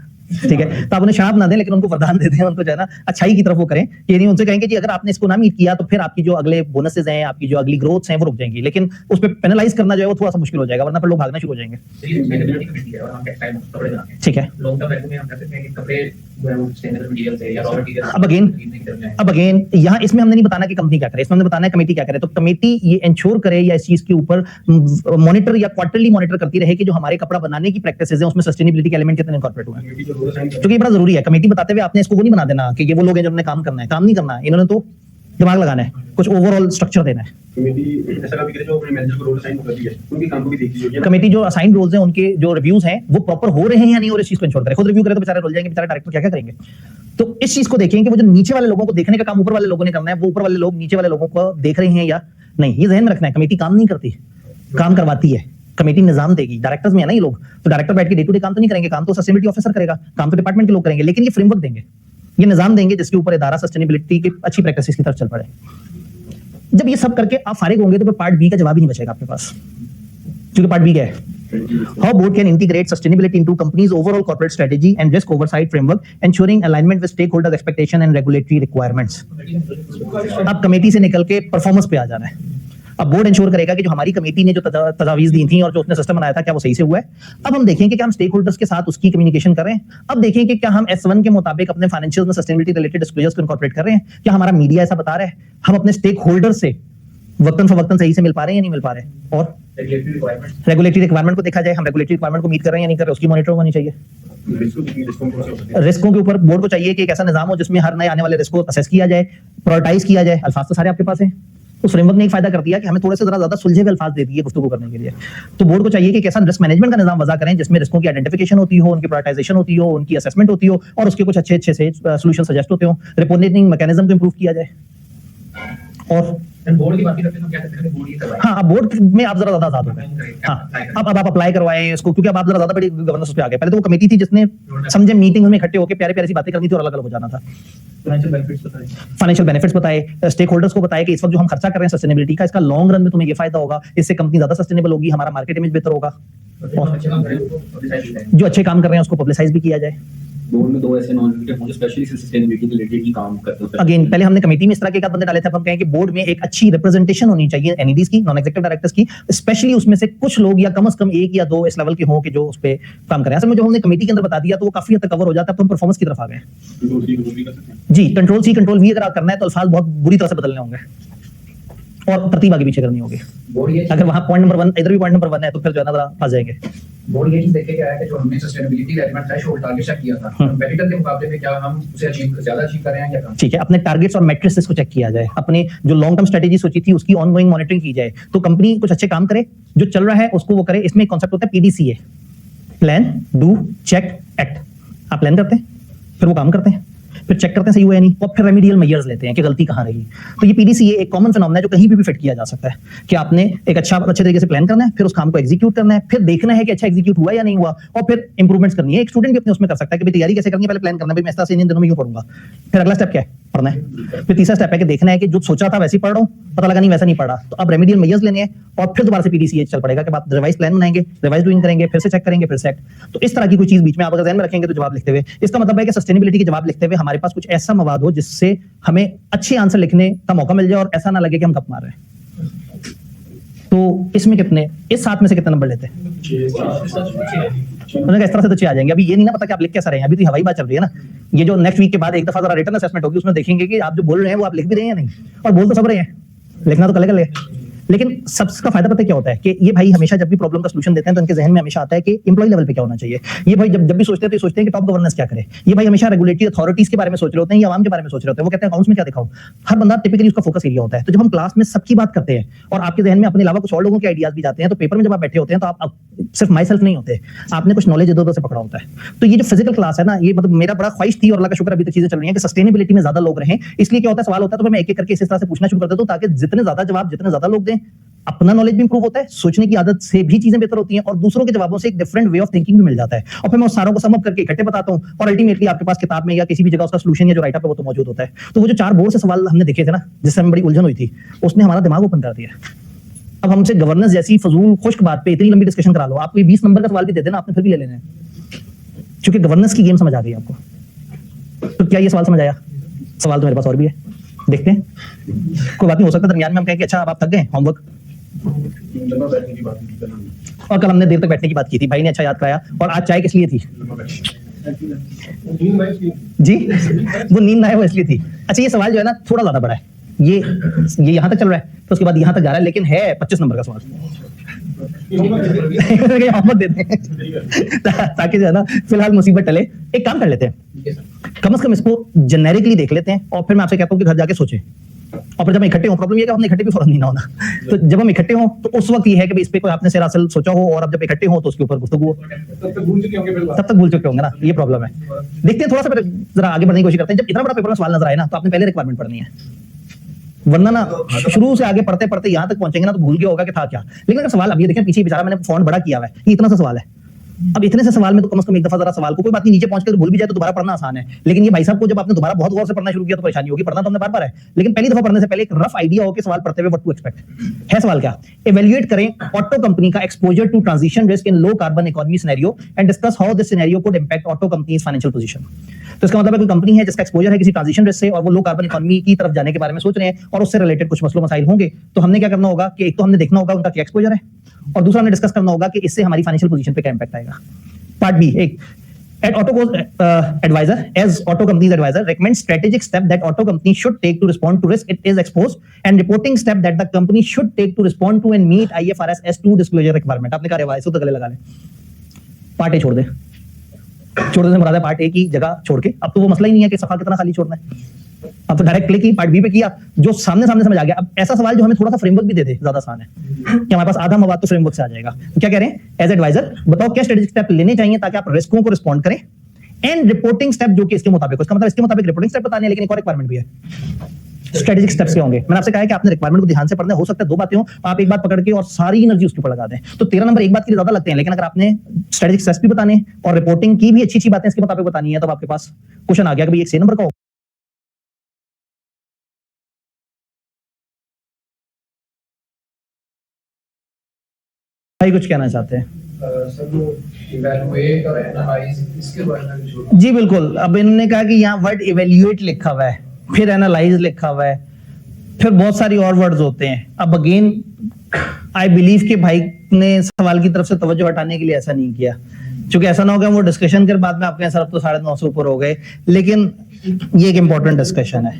ठीक है, तो आप उन्हें शराब ना दें लेकिन उनको वरदान दे दें, उनको जो है ना अच्छाई की तरफ वो करें। ये नहीं उनसे कहेंगे कि अगर आपने इसको ना मीट किया तो फिर आपकी जो अगले बोनसेस हैं, आपकी जो अगली ग्रोथ्स हैं वो रुक जाएंगी, लेकिन उस पर पेनलाइज करना जो है वो थोड़ा सा मुश्किल हो जाएगा, वरना फिर लोग भागना शुरू हो जाएंगे। ये सस्टेनेबिलिटी कमेटी है और हम टेक्सटाइल कपड़े बनाते हैं। ठीक है, लॉन्ग टर्म वैल्यू में हम कहते हैं कि कपड़े जो है वो सस्टेनेबल मटेरियल है या रॉ मटेरियल। अब अगेन यहाँ इसमें हमने नहीं बताना कि कंपनी क्या करे, इसमें हमने बताना है कमेटी क्या करे। तो कमेटी ये इंश्योर करे या इस चीज के ऊपर मॉनिटर या क्वार्टरली मॉनिटर करती रहे कि जो हमारे कपड़ा बनाने की प्रैक्टिसेस हैं उसमें सस्टेनेबिलिटी के एलिमेंट कितने इनकॉर्पोरेट हुए हैं, क्योंकि ये बड़ा जरूरी है। कमेटी बताते हुए आपने इसको वो नहीं बना देना कि ये वो लोग हैं जिन्होंने काम करना है, काम नहीं करना है, इन्होंने तो दिमाग लगाना है, कुछ ओवरऑल स्ट्रक्चर देना है। कमेटी ऐसा कभी करे जो अपने मैनेजर को रोल असाइन करती है, उनकी काम को भी देखती है। कमेटी जो असाइन रोल्स हैं उनके जो रिव्यूज हैं वो प्रॉपर हो रहे हैं या नहीं, और इस चीज को इंश्योर करे। खुद रिव्यू करे तो बेचारे रोल जाएंगे, बेचारे डायरेक्टर क्या क्या करेंगे। तो इस चीज को देखें कि वो जो नीचे वाले लोगों को देखने का काम ऊपर वाले लोगों ने करना है, वो ऊपर वाले लोग नीचे वाले लोगों को देख रहे हैं या नहीं, ये ध्यान में रखना है। कमेटी काम नहीं करती, काम करवाती है। कमेटी निजाम देगी, डायरेक्टर्स में है ना ये लोग, तो डायरेक्टर बैठ के डे टू डे काम तो नहीं करेंगे, काम तो सस्टेनेबिलिटी ऑफिसर करेगा, काम तो डिपार्टमेंट के लोग करेंगे, लेकिन ये फ्रेमवर्क देंगे, ये निजाम देंगे जिसके ऊपर इदारा सस्टेनेबिलिटी की अच्छी प्रैक्टिसेस की तरफ चल पड़े। जब ये सब करके आप फारिग होंगे तो फिर पार्ट बी का जवाब ही नहीं बचेगा आपके पास, क्योंकि पार्ट बी क्या है, how board can integrate sustainability into companies overall corporate strategy and risk oversight framework ensuring alignment with stakeholders expectation and regulatory requirements. अब कमेटी से निकल के परफॉर्मेंस पे आ जाना है। अब बोर्ड इंश्योर करेगा कि जो हमारी कमेटी ने जो तजावीज दी थी और जो उसने सिस्टम बनाया था क्या वो सही से हुआ है। अब हम देखेंगे कि हम स्टेक होल्डर्स के साथ उसकी कम्युनिकेशन कर रहे हैं। अब देखें कि क्या हम S1 के मुताबिक अपने फाइनेंशियल में सस्टेनेबिलिटी रिलेटेड डिस्क्लोजर्स को इनकॉर्पोरेट कर रहे हैं, क्या हमारा मीडिया ऐसा बता रहा है, हम अपने स्टेक होल्डर से वक्तन फवक्तन सही से मिल पा रहे हैं या नहीं मिल पा रहे हैं, और रेगुलेटरी रिक्वायरमेंट को देखा जाए, हम रेगुलेटरी रिक्वायरमेंट को मीट कर रहे हैं या नहीं कर रहे, उसकी मॉनिटरिंग होनी चाहिए। रिस्कों के ऊपर बोर्ड को चाहिए कि एक ऐसा निजाम हो जिसमें हर नए आने वाले रिस्क को असेस किया जाए, प्रायोरिटाइज किया जाए। अल्फाज तो सारे आपके पास हैं, उस फ्रेमवर्क ने एक फायदा कर दिया कि हमें थोड़े से ज्यादा सुलझे हुए अल्फाज दे दिए गुफ्तगू करने के लिए। तो बोर्ड को चाहिए कि कैसा रिस्क मैनेजमेंट का निजाम वज़ा करें जिसमें रिस्कों की आइडेंटिफिकेशन होती हो, उनकी प्रायोरिटाइजेशन होती हो, उनकी असेसमेंट होती हो और उसके कुछ अच्छे अच्छे से सॉल्यूशन सजेस्ट होते हो, रिपोर्टिंग मैकेनिज्म को इंप्रूव किया जाए। और बोर्ड की बात करते हैं तो क्या कहते हैं बोर्ड ये करवाए। हाँ, बोर्ड में आप जरा ज्यादा आजाद हो गए। हाँ, अब आप अप्लाई करवाएं इसको, क्योंकि अब आप जरा ज्यादा बड़ी गवर्नेंस पे आ गए। पहले तो वो कमेटी थी जिसने समझे मीटिंग में इकट्ठे होकर प्यारे प्यारे सी बातें करनी थी और अलग अलग हो जाना था। फाइनेंशियल बेनिफिट्स बताए, स्टेक होल्डर्स को बताए कि इस वक्त जो हम खर्चा कर रहे हैं सस्टेनेबिलिटी का, इसका लॉन्ग रन में तुम्हें ये फायदा होगा, इससे कंपनी ज्यादा सस्टेनेबल होगी, हमारा मार्केट इमेज बेहतर होगा, और जो अच्छे काम कर रहे हैं उसको पब्लिसाइज भी किया जाए। बोर्ड में दो ऐसे नॉन एग्जीक्यूटिव होंगे स्पेशली सस्टेनेबिलिटी रिलेटेड ही काम करते हैं। अगेन पहले हमने कमेटी में इस तरह के बंदे डाले थे, अब हम कहें कि बोर्ड में एक अच्छी रिप्रेजेंटेशन होनी चाहिए एनईडीज की, नॉन एग्जीक्यूटिव डायरेक्टर्स की, स्पेशली उसमें से कुछ लोग या कम से कम एक या दो इस लेवल के हों कि जो उस पे काम करें। असल में जो हमने कमेटी के अंदर बता दिया तो वो काफी हद तक कवर हो जाता है। अब तो हम परफॉर्मेंस की तरफ आ गए जी। कंट्रोल सी कंट्रोल वी अगर आप करना है तो अल्फाज बहुत बुरी तरह से बदलने होंगे और तरतीब आगे पीछे करनी होगी। अगर वहां पॉइंट नंबर 1 इधर भी पॉइंट नंबर 1 है तो फिर जो है ना फंस जाएंगे। बोर्ड ये चीज देखे क्या है कि जो हमने सस्टेनेबिलिटी का एलिमेंट थ्रेशोल्ड टारगेट सेट किया था, कंपटीटर के मुकाबले में क्या हम उसे ज्यादा अचीव कर रहे हैं या कम। ठीक है, अपने टारगेट्स और मैट्रिसेस को चेक किया जाए, अपने जो लॉन्ग टर्म स्ट्रेटेजी सोची थी उसकी ऑनगोइंग मॉनिटरिंग की जाए। तो कंपनी कुछ अच्छे काम करे, जो चल रहा है उसको वो करे। इसमें एक कॉन्सेप्ट होता है PDCA, plan do check act. आप प्लान करते हैं, फिर वो काम करते हैं, फिर चेक करते हैं सही हुआ या नहीं, और फिर रेमेडियल मेजर्स लेते हैं कि गलती कहाँ रही। तो ये PDCA एक कॉमन फिनोमेना है जो कहीं भी फिट किया जा सकता है कि आपने एक अच्छे तरीके से प्लान करना है, फिर उस काम को एग्जीक्यूट करना है, फिर देखना है कि अच्छा एग्जीक्यूट हुआ या नहीं हुआ, और फिर इंप्रूवमेंट्स करनी है। एक स्टूडेंट भी अपने उसमें कर सकता है कि भाई तैयारी कैसे करनी है, पहले प्लान करना है, भाई मैं इस तरह से इन दिनों में यूं पढ़ूंगा, फिर अगला स्टेप क्या है, पढ़ना है, फिर तीसरा स्टेप है कि देखना है कि जो सोचा था वैसे ही पढ़ रहा हूँ, पता लगा नहीं वैसा नहीं पढ़ा, तो अब रेमेडियल मेजर्स लेने हैं और फिर दोबारा से PDCA चल पड़ेगा कि बाद रिवाइज प्लान बनाएंगे, रिवाइज डूइंग करेंगे, फिर से चेक करेंगे, फिर से तो इस तरह की कोई चीज बीच में आप अगर ध्यान में रखेंगे तो जवाब लिखते हुए, इसका मतलब है कि सस्टेनेबिलिटी के जवाब लिखते हुए हमारे पास कुछ ऐसा मवाद हो जिससे हमें अच्छे आंसर लिखने का मौका मिल जाए और ऐसा ना लगे कि हम गप मार रहे हैं। तो इसमें कितने, इस 7 में से कितने नंबर लेते हैं? उन्होंने कहा इस तरह से तो 6 आ जाएंगे। अभी ये नहीं ना पता कि आप लिख कैसा रहे हैं, अभी तो हवाई बात चल रही है ना। ये जो नेक्स्ट वीक के बाद एक दफा जरा रिटन असेसमेंट होगी, उसमें देखेंगे कि आप जो बोल रहे हैं वो आप लिख भी रहे हैं या नहीं, और बोल तो सब रहे हैं, लिखना तो कल लेकिन सबका फायदा पता है क्या होता है कि ये भाई हमेशा जब भी प्रॉब्लम का सॉल्यूशन देते हैं तो उनके जहन में हमेशा आता है कि एम्प्लॉय लेवल पे क्या होना चाहिए। ये भाई जब भी सोचते हैं तो ये सोचते हैं कि टॉप गवर्नेंस क्या करे। ये भाई हमेशा रेगुलेटरी अथॉरिटीज के बारे में सोच रहे होते हैं या आवाम के बारे में सोच रहे होते हैं। वो कहते हैं अकाउंट्स में क्या दिखाऊं। हर बंदा टिपिकली उसका फोकस एरिया होता है। तो जब हम क्लास में सबकी बात करते हैं और आपके जहन में अपने अलावा कुछ और लोगों के आइडियाज भी जाते हैं, तो पेपर में जब आप बैठे होते हैं तो आप सिर्फ माई सेल्फ नहीं होते, आपने कुछ नॉलेज इधर उधर से पकड़ा होता है। तो ये जो फिजिकल क्लास है ना, ये मतलब मेरा बड़ा ख्वाहिश थी और अल्लाह का शुक्र अभी तक चीजें चल रही हैं कि सस्टेनेबिलिटी में ज्यादा लोग रहें। इसलिए क्या होता है, सवाल होता है तो मैं एक एक करके इस तरह से पूछना शुरू कर देता हूं ताकि जितने ज्यादा जवाब जितने ज्यादा लोग दें, अपना नॉलेज भी इंप्रूव होता है, सोचने की आदत से भी चीजें बेहतर होती हैं और दूसरों के जवाबों से एक डिफरेंट वे ऑफ थिंकिंग भी मिल जाता है। और फिर मैं उस सारों को सम अप करके इकट्ठे बताता हूं और अल्टीमेटली आपके पास किताब में या किसी भी जगह उसका सॉल्यूशन या जो राइट अप है वो तो मौजूद होता है। तो वो जो 4 बोर्ड से सवाल हमने देखे थे ना, जिससे हमें बड़ी उलझन हुई थी, उसने हमारा दिमाग ओपन कर दिया। अब हमसे गवर्नेंस जैसी फजूल खुश्क बात पे इतनी लंबी डिस्कशन करा लो, आप कोई 20 नंबर का सवाल भी दे देना, आपने फिर भी ले लेना है, क्योंकि गवर्नेंस की गेम समझ आ गई आपको। तो क्या ये सवाल समझ आया? सवाल तो मेरे पास और भी है, देखते हैं। कोई बात नहीं, हो सकता है दरमियान में हम कहें कि अच्छा अब आप थक गए होमवर्क, और कल हमने देर तक बैठने की बात की थी, भाई ने अच्छा याद कराया। और आज चाय किस लिए थी जी? वो नींद ना आए वो इसलिए थी। अच्छा, ये सवाल जो है ना थोड़ा ज्यादा बड़ा है, ये यहां तक चल रहा है तो उसके बाद यहां तक जा रहा है, लेकिन है 25 नंबर का सवाल। होमवर्क देते हैं ताकि जो है ना फिलहाल मुसीबत टले। एक काम कर लेते हैं, कम से कम इसको जेनेरिकली देख लेते हैं और फिर मैं आपसे कहता हूं कि घर जाके सोचें। और फिर जब हम इकट्ठे हों, प्रॉब्लम ये है कि हमने इकट्ठे भी फौरन नहीं ना होना। तो जब हम इकट्ठे हों तो उस वक्त ये है कि भाई इस पे कोई आपने सरासर सोचा हो, और अब जब इकट्ठे हों तो उसके ऊपर गुफ्तगू हो। तब तक भूल चुके होंगे ना, ये प्रॉब्लम है। देखते हैं, थोड़ा सा जरा आगे बढ़ने की कोशिश करते हैं। जब इतना बड़ा पेपर में सवाल नजर आए ना तो आपने पहले रिक्वायरमेंट पढ़नी है, वरना ना शुरू से आगे पढ़ते पढ़ते यहां तक पहुंचेंगे ना तो भूल गया होगा कि था क्या। लेकिन अगर सवाल अब ये देखें, पीछे बेचारा मैंने फॉन्ट बड़ा किया हुआ है, ये इतना सा सवाल है। अब इतने से सवाल में तो कम से कम एक दफा जरा सवाल को, कोई बात नहीं नीचे पहुंचकर भूल भी जाए तो दोबारा पढ़ना आसान है। लेकिन ये भाई साहब को जब आपने दोबारा बहुत गौर से पढ़ना शुरू किया तो परेशानी होगी। पढ़ना तो हमने बार-बार है, लेकिन पहली दफा पढ़ने से पहले एक रफ आइडिया हो कि सवाल पढ़ते हुए व्हाट टू एक्सपेक्ट है। सवाल क्या? इवैल्यूएट करें ऑटो कंपनी का exposure to transition risk in low carbon economy scenario and discuss how this scenario could impact auto companies financial position. तो इसका मतलब है कोई कंपनी है जिसका एक्सपोजर है किसी ट्रांजिशन रिस्क से और वो लो कार्बन इकोनॉमी की तरफ जाने के बारे में सोच रहे हैं और उससे रिलेटेड कुछ मसलो मसाइल होंगे। तो हमने क्या करना होगा कि एक तो हमने देखना होगा उनका क्या एक्सपोजर है, और दूसरा हमने डिस्कस करना होगा कि इससे हमारी फाइनेंशियल पोजीशन पे क्या इंपैक्ट आएगा। पार्ट बी, एक at Auto's advisor, as auto company's advisor, recommends strategic step that auto company should take to respond to risk it is exposed, and reporting step that the company should take to respond to and meet IFRS S2 disclosure requirement। आपने कहा revise तो गले लगा ले, part A छोड़ दे से मुराद है part A की जगह छोड़ के। अब तो वो मसला ही नहीं है कि सफा कितना खाली छोड़ना है, अब तो डायरेक्ट क्लिक ही पार्ट बी पे किया, जो सामने समझ आ गया। अब ऐसा सवाल जो हमें थोड़ा सा फ्रेमवर्क भी दे दे, ज्यादा आसान है कि हमारे पास आधा मवाद तो फ्रेमवर्क से आ जाएगा। तो क्या कह रहे हैं, एज एडवाइजर बताओ क्या स्ट्रेटेजिक स्टेप लेने चाहिए ताकि आप रिस्कों को रिस्पॉन्ड करें, एंड रिपोर्टिंग स्टेप जो कि इसके मुताबिक हो। इसका मतलब इसके मुताबिक रिपोर्टिंग स्टेप बताने हैं, लेकिन एक और रिक्वायरमेंट भी है, स्ट्रेटेजिक स्टेप्स क्या होंगे। मैंने आपसे कहा है कि आपने रिक्वायरमेंट को ध्यान से पढ़ना है। हो सकता है 2 बातें हो, आप एक बात पकड़ के और सारी एनर्जी उसके ऊपर लगा दें, तो 13 नंबर एक बात के लिए ज्यादा लगते हैं। लेकिन अगर आपने स्ट्रेटेजिक स्टेप्स भी बताने और रिपोर्टिंग की भी अच्छी बातें इसके मुताबिक बतानी है, तो आपके पास क्वेश्चन आ गया कि भाई एक 6 नंबर का होगा। भाई कुछ कहना चाहते हैं? इवैल्यूएट और एनालाइज, इसके बारे में जी बिल्कुल। अब इन्होंने कहा कि यहाँ वर्ड इवैल्यूएट लिखा हुआ है, फिर एनालाइज लिखा हुआ है, फिर बहुत सारी और वर्ड्स होते हैं। अब अगेन आई बिलीव कि भाई ने सवाल की तरफ से तवज्जो हटाने के लिए ऐसा नहीं किया, क्योंकि ऐसा ना हो गया वो डिस्कशन के बाद में आपके सर तो 950 ऊपर हो गए। लेकिन ये एक इंपॉर्टेंट डिस्कशन है,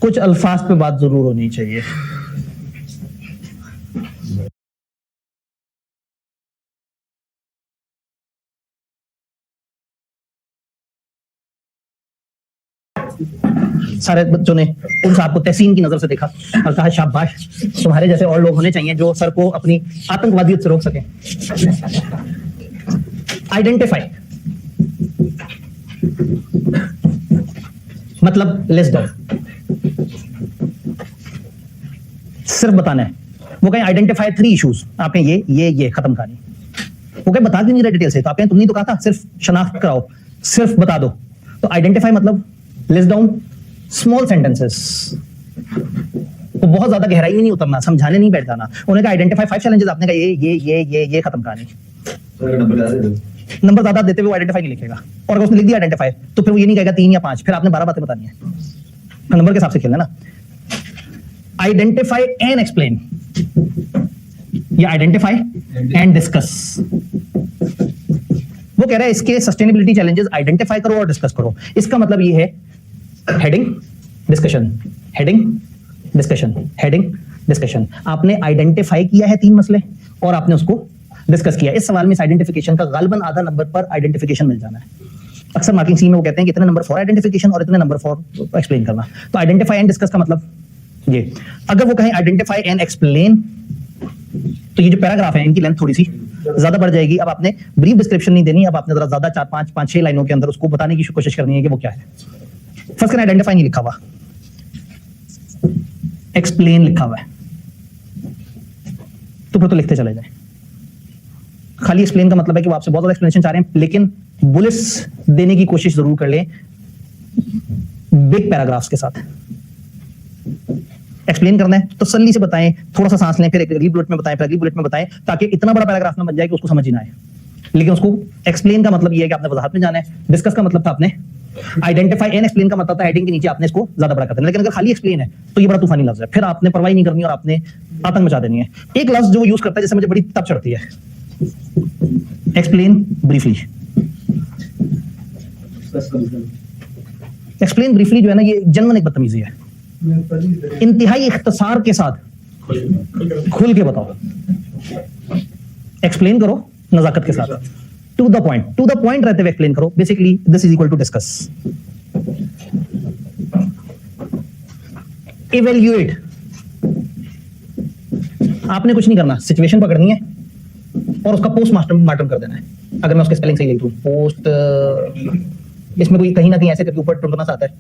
कुछ अल्फाज पे बात जरूर होनी चाहिए। सारे बच्चों ने उन साहब को तहसीन की नजर से देखा और कहा शाबाश, तुम्हारे जैसे और लोग होने चाहिए जो सर को अपनी आतंकवादियत से रोक सकें। आइडेंटिफाई मतलब लिस्ट डाउन, सिर्फ बताना है। वो कहें आइडेंटिफाई 3 इश्यूज, आपने ये खत्म कहानी। वो कहें बता नहीं रहे डिटेल से, तो आप कहें तुमने तो कहा था सिर्फ शनाख्त कराओ, सिर्फ बता दो। तो आइडेंटिफाई मतलब लिस्ट डाउन स्मॉल सेंटेंसेस, तो बहुत ज्यादा गहराई में नहीं उतरना, समझाने नहीं बैठ जाना। उन्होंने कहा आइडेंटिफाई 5 चैलेंजेस, आपने कहा ये खत्म कहानी। नंबर ज्यादा देते हुए आइडेंटिफाई नहीं लिखेगा, और अगर उसने लिख दिया आइडेंटिफाई तो फिर वो ये नहीं कहेगा 3 या 5, फिर आपने 12 बातें बतानी है। नंबर के हिसाब से खेलना ना। आइडेंटिफाई एंड एक्सप्लेन, या आइडेंटिफाई एंड डिस्कस। वो कह रहा है इसके सस्टेनेबिलिटी चैलेंजेस आइडेंटिफाई करो और डिस्कस करो। इसका मतलब ये है heading discussion, heading discussion, heading discussion. आपने आइडेंटिफाई किया है 3 मसले और आपने उसको डिस्कस किया। इस सवाल में आइडेंटिफिकेशन का गालिबन आधा नंबर पर आइडेंटिफिकेशन मिल जाना है। अक्सर मार्किंग स्कीम में वो कहते हैं कि इतने नंबर फॉर आइडेंटिफिकेशन और इतने नंबर फॉर एक्सप्लेन करना। तो आइडेंटिफाई एंड डिस्कस का मतलब ये, अगर वो कहें आइडेंटिफाई एंड एक्सप्लेन तो ये जो पैराग्राफ है इनकी लेंथ थोड़ी सी ज्यादा बढ़ जाएगी। अब आपने ब्रीफ डिस्क्रिप्शन नहीं देनी, अब आपने जरा ज्यादा 4-5-6 लाइनों के अंदर उसको बताने की कोशिश करनी है कि वो क्या है। फर्स्ट करें आइडेंटिफाई नहीं लिखा हुआ, एक्सप्लेन लिखा हुआ है, तो फिर तो लिखते चले जाए। खाली एक्सप्लेन का मतलब है कि वो आपसे बहुत ज्यादा एक्सप्लेनेशन चाह रहे हैं, लेकिन बुलेट्स देने की कोशिश जरूर कर लें बिग पैराग्राफ्स के साथ। एक्सप्लेन करना है तो तसल्ली से बताएं, थोड़ा सा सांस लें, फिर एक अगली बुलेट में बताएं, फिर अगली बुलेट में बताएं, ताकि इतना बड़ा पैराग्राफ ना बन जाए कि उसको समझ ही ना आए। लेकिन उसको एक्सप्लेन का मतलब ये है कि आपने वजाहत में जाना है, डिस्कस का मतलब था आपने आइडेंटिफाई एंड एक्सप्लेन का मतलब था हेडिंग के नीचे आपने इसको ज्यादा बड़ा कर देना। लेकिन अगर खाली एक्सप्लेन है तो ये बड़ा तूफानी लफ्ज है, फिर आपने परवाही नहीं करनी और आपने आतंक मचा देनी है। एक लफ्ज जो यूज करता है जिससे मुझे बड़ी तब चढ़ती है, एक्सप्लेन ब्रीफली। एक्सप्लेन ब्रीफली जो है ना, ये जनरल एक बदतमीजी है। इंतहाई इख्तिसार के साथ खुल के बताओ, एक्सप्लेन करो नजाकत के साथ, टू द पॉइंट रहते हुए एक्सप्लेन करो। Basically this is equal to discuss. Evaluate, आपने कुछ नहीं करना, सिचुएशन पकड़नी है और उसका पोस्ट मार्टम कर देना है। अगर मैं उसके स्पेलिंग सही लिख दूं, पोस्ट, इसमें कोई कहीं ना कहीं ऐसे करके ऊपर टुनटुना सा आता है,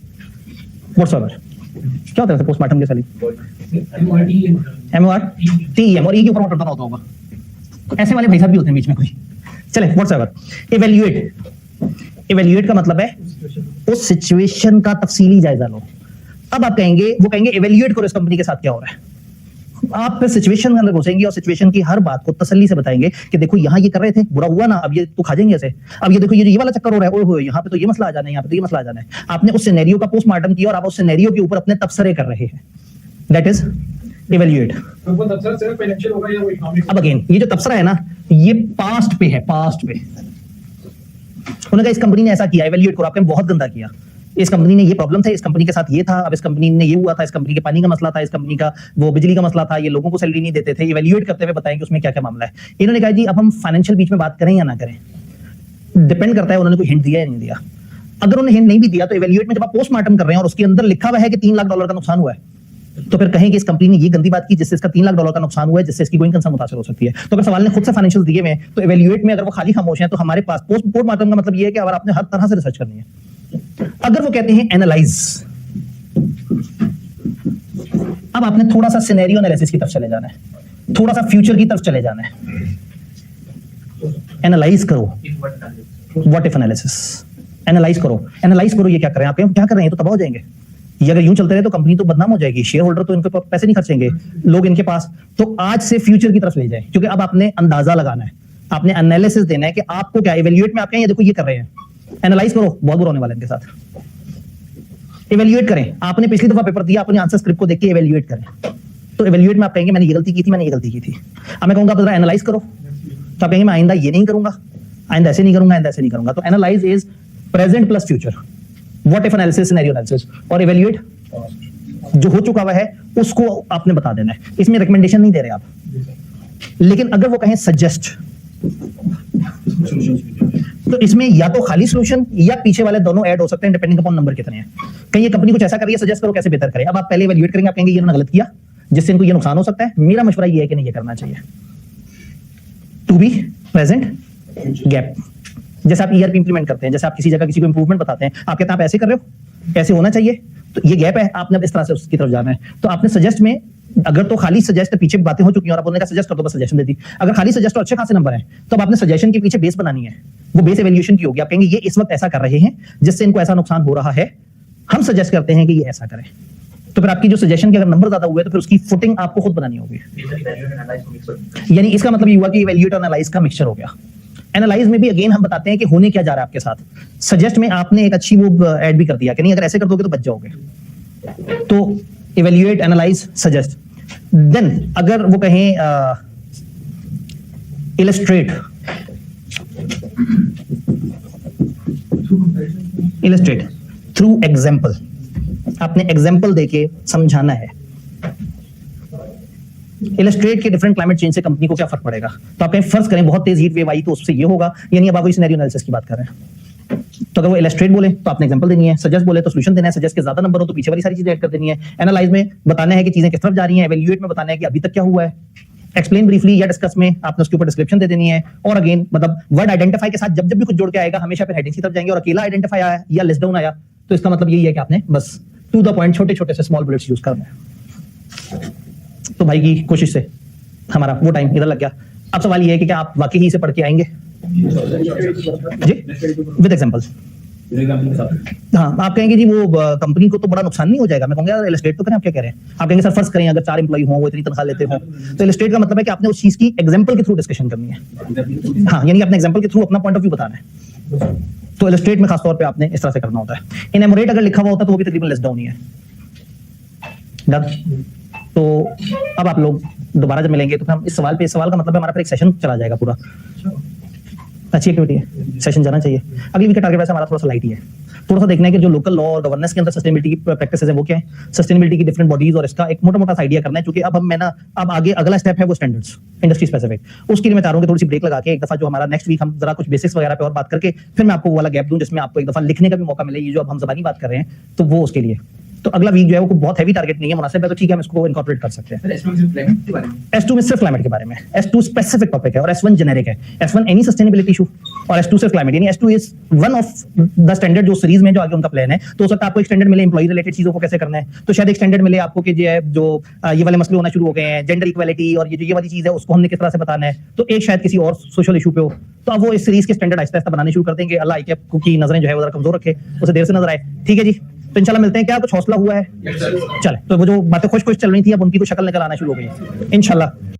व्हाट्सएवर क्या होता है पोस्टमार्टम के स्पेलिंग? MORTEM, और ई के ऊपर टुनटुना होता होगा। ऐसे वाले भाई साहब भी होते हैं बीच में कोई। चले व्हाट्सएवर। इवेल्युएट का मतलब है उस सिचुएशन का तफसीली जायजा लो। अब आप कहेंगे, वो कहेंगे इवेल्युएट करो इस कंपनी के साथ क्या हो रहा है। आप फिर सिचुएशन के अंदर घुसेंगे और सिचुएशन की हर बात को तसल्ली से बताएंगे कि देखो यहाँ ये कर रहे थे, बुरा हुआ ना, अब ये तो खा जाएंगे ऐसे, अब ये देखो ये वाला चक्कर हो रहा है, ओए होए यहाँ पे तो ये मसला आ जाना है, यहाँ पे तो ये मसला आ जाना है। आपने उस सिनेरियो का पोस्टमार्टम किया और आप उस सिनेरियो के ऊपर अपने तबसरे कर रहे हैं। That is evaluate. अब अगेन ये जो तबसरा है ना, ये पास्ट पे है, पास्ट पे। उन्होंने कहा इस कंपनी ने ऐसा किया, इवेल्युएट करो। आपने बहुत गंदा किया, इस कंपनी ने ये प्रॉब्लम था, इस कंपनी के साथ ये था, अब इस कंपनी ने ये हुआ था, इस कंपनी के पानी का मसला था, इस कंपनी का वो बिजली का मसला था, ये लोगों को सैलरी नहीं देते थे। इवेल्युएट करते हुए बताएं कि उसमें क्या क्या मामला है। इन्होंने कहा जी अब हम फाइनेंशियल बीच में बात करें या ना करें, डिपेंड करता है उन्होंने कोई हिंट दिया या नहीं दिया। अगर उन्होंने हिंट नहीं भी दिया तो इवेल्युएट में जब आप पोस्टमार्टम कर रहे हैं और उसके अंदर लिखा हुआ है कि $3 लाख का नुकसान हुआ है, तो फिर कहें कि इस कंपनी ने ये गंदी बात की जिससे इसका $3 लाख का नुकसान हुआ है, जिससे इसकी गोइंग कंसर्न मुतासिर हो सकती है। तो अगर सवाल ने खुद से फाइनेंशियल दिए हुए हैं तो इवेल्युएट में अगर वो खाली खामोश है तो हमारे पास पोस्टमार्टम का मतलब ये है कि अगर आपने हर तरह से रिसर्च करनी है। अगर वो कहते हैं एनालाइज, अब आपने थोड़ा सा सिनेरियो एनालिसिस की तरफ चले जाना है, थोड़ा सा फ्यूचर की तरफ चले जाना है। एनालाइज करो, व्हाट इफ एनालिसिस, एनालाइज करो। एनालाइज करो ये क्या कर रहे हैं, आप क्या कर रहे हैं, तो तबाह हो जाएंगे। ये अगर यूं चलते रहे तो कंपनी तो बदनाम हो जाएगी, शेयर होल्डर तो इनके पास पैसे नहीं खर्चेंगे, लोग इनके पास। तो आज से फ्यूचर की तरफ ले जाए, क्योंकि अब आपने अंदाजा लगाना है, आपने एनालिसिस देना है कि आपको क्या इवेल्युएट में आप कहें ये देखो ये कर रहे हैं, एनालाइज करो, बहुत बुरा होने वाला है इनके साथ। इवेल्युएट करें, आपने पिछली दफा पेपर दिया, अपने आंसर स्क्रिप्ट को देख के इवेल्युएट करें। तो इवेल्युएट में आप कहेंगे मैंने ये गलती की थी, मैंने ये गलती की थी। अब मैं कहूंगा आप जरा एनालाइज करो, तो आप कहेंगे मैं आइंदा ये नहीं करूंगा, आइंदा ऐसे नहीं करूंगा, आइंदा ऐसे नहीं करूंगा। तो analyse is present plus future, what if analysis, scenario analysis. और इवेल्युएट जो हो चुका हुआ है उसको आपने बता देना है, इसमें रिकमेंडेशन नहीं दे रहे आप। लेकिन अगर वो कहें सजेस्ट, तो इसमें या तो खाली सॉल्यूशन या पीछे वाले दोनों ऐड हो सकते हैं, डिपेंडिंग अपॉन नंबर कितने हैं। कहीं ये कंपनी कुछ ऐसा कर रही है, सजेस्ट करो कैसे बेहतर करें। अब आप पहले इवैल्यूएट करेंगे, आप कहेंगे ये इन्होंने गलत किया जिससे इनको ये नुकसान हो सकता है, मेरा मशवरा ये है कि नहीं ये करना चाहिए। टू बी प्रेजेंट गैप, जैसे आप ईआरपी इंप्लीमेंट करते हैं, जैसे आप किसी जगह किसी को इंप्रूवमेंट बताते हैं, आप कहते हैं आप ऐसे कर रहे हो, ऐसे होना चाहिए, तो ये गैप है, आपने अब इस तरह से उसकी तरफ जाना है। तो आपने सजेस्ट में अगर तो खाली सजेस्ट पीछे बातें हो चुकी हैं और आप उन्होंने कहा सजेस्ट कर दो, बस सजेशन दे दी। अगर खाली सजेस्ट और अच्छे खासे नंबर हैं तो अब आपने सजेशन के पीछे बेस बनानी है, वो बेस इवैल्यूएशन की होगी। आप कहेंगे ये इस वक्त ऐसा कर रहे हैं जिससे इनको ऐसा नुकसान हो रहा है, हम सजेस्ट करते हैं कि ये ऐसा करें। तो फिर आपकी जो सजेशन के अगर नंबर ज्यादा हुए तो फिर उसकी फुटिंग आपको खुद बनानी होगी। यानी इसका मतलब ये हुआ कि इवैल्यूएट और एनालाइज का मिक्सचर हो गया। एनालाइज में भी अगेन हम बताते हैं कि होने क्या जा रहा है आपके साथ। सजेस्ट में आपने एक अच्छी वो ऐड भी कर दिया कि नहीं अगर ऐसे कर दोगे तो बच जाओगे। तो इवैल्यूएट, एनालाइज, सजेस्ट। देन अगर वो कहें इलस्ट्रेट, इलस्ट्रेट थ्रू एग्जाम्पल, आपने एग्जाम्पल देके समझाना है। इलस्ट्रेट के डिफरेंट क्लाइमेट चेंज से कंपनी को क्या फर्क पड़ेगा? तो आप कहीं फर्ज करें बहुत तेज हीट वेव आई तो उससे ये होगा, यानी अब आप सिनेरियो एनालिसिस की बात कर रहे हैं। तो अगर वो इलस्ट्रेट बोले तो आपने एग्जांपल देनी है, सजेस्ट बोले तो सॉल्यूशन देना है, सजेस्ट के ज्यादा नंबर हो तो पीछे वाली सारी चीजें ऐड कर देनी है, एनालाइज में बताना है कि चीजें किस तरफ जा रही हैं, एवेल्युएट में बताना है कि अभी तक क्या हुआ है, एक्सप्लेन ब्रीफली या डिस्कस में आपने उसके ऊपर डिस्क्रिप्शन दे देनी है। और अगेन मतलब वर्ड आइडेंटिफाई के साथ जब जब भी कुछ जोड़ के आएगा हमेशा फिर हेडिंग्स की तरफ जाएंगे, और अकेला आइडेंटिफाई आया या लिस्ट डाउन आया तो इसका मतलब यही है कि आपने बस टू द पॉइंट छोटे छोटे से स्मॉल बुलेट्स यूज करना है। तो भाई की कोशिश से हमारा वो टाइम इधर लग गया। अब सवाल ये है कि क्या आप वाकई ही इसे पढ़ के आएंगे जी विद एग्जांपल्स? एग्जांपल के साथ हाँ, आप कहेंगे जी वो कंपनी को तो बड़ा नुकसान नहीं हो जाएगा। मैं कहूंगा यार इलस्ट्रेट तो करें, आप क्या कह रहे हैं? आप कहेंगे सर फर्स्ट करें अगर 4 एम्प्लॉय हो वो इतनी तनख्वाह लेते हो, तो इलस्ट्रेट का मतलब है कि आपने उस चीज की एग्जांपल के थ्रू डिस्कशन करनी है। हाँ, यानी अपने एग्जांपल के थ्रू अपना पॉइंट ऑफ व्यू बताना है। तो इलस्ट्रेट में खासतौर पे आपने इस तरह से करना होता है। इनएमोरेट अगर लिखा हुआ होता तो वो भी तकरीबन लेस डाउन ही है। डन। तो अब आप लोग दोबारा जब मिलेंगे तो फिर हम इस सवाल का मतलब है हमारा फिर एक सेशन चला जाएगा पूरा। अच्छी एक्टिविटी है, सेशन जाना चाहिए। अगली वीक का टारगेट वैसे हमारा थोड़ा सा लाइट ही है, थोड़ा सा देखना है कि जो लोकल लॉ और गवर्नेंस के अंदर सस्टेनेबिलिटी की प्रैक्टिसेस है वो क्या है, सस्टेनेबिलिटी की डिफरेंट बॉडीज, और इसका एक मोटा मोटा आइडिया करना है। क्योंकि अब आगे अगला स्टेप है वो स्टैंडर्ड्स इंडस्ट्री स्पेसिफिक। उसके लिए मैं चाह रहा हूं कि थोड़ी सी ब्रेक लगा के एक दफा जो हमारा नेक्स्ट वीक हम जरा कुछ बेसिक्स वगैरह पे और बात करके फिर मैं आपको वो वाला गैप दूं जिसमें आपको एक दफा लिखने का भी मौका मिले। ये जो अब हम ज़बानी बात कर रहे हैं तो वो उसके लिए तो अगला वीक जो है वो बहुत हैवी टारगेट नहीं है, मुनासिब है, तो ठीक है हम इसको इनकॉर्पोरेट कर सकते हैं। सर S2 सिर्फ क्लाइमेट के बारे में, S2 में सिर्फ क्लाइमेट के बारे में, S2 स्पेसिफिक टॉपिक है और S1 जेनेरिक है। S1 एनी सस्टेनेबिलिटी इशू और S2 सिर्फ क्लाइमेट, यानी S2 is one of the standard जो सीरीज में जो आगे उनका प्लान है। तो हो सकता है आपको एक स्टैंडर्ड मिले एम्प्लॉय रिलेटेड चीजों को कैसे करना है, तो शायद एक स्टैंडर्ड मिले आपको कि जो ये वाले मसले होना शुरू हो गए हैं, जेंडर इक्वालिटी और ये वाली चीज है उसको हमने किस तरह से बताना है। तो एक शायद किसी और सोशल इशू पे हो, तो अब वो इस सीरीज के स्टैंडर्ड आहिस्ता आहिस्ता बनाने शुरू कर देंगे। अल्लाह की नजरें जो है वो जरा कमजोर रखे, उसे देर से नजर आए। ठीक है जी, तो इंशाल्लाह मिलते हैं। क्या कुछ हौसला हुआ है? चले, तो वो जो बातें खुश खुश चल रही थी अब उनकी तो शक्ल निकल आना शुरू हो गई इंशाल्लाह।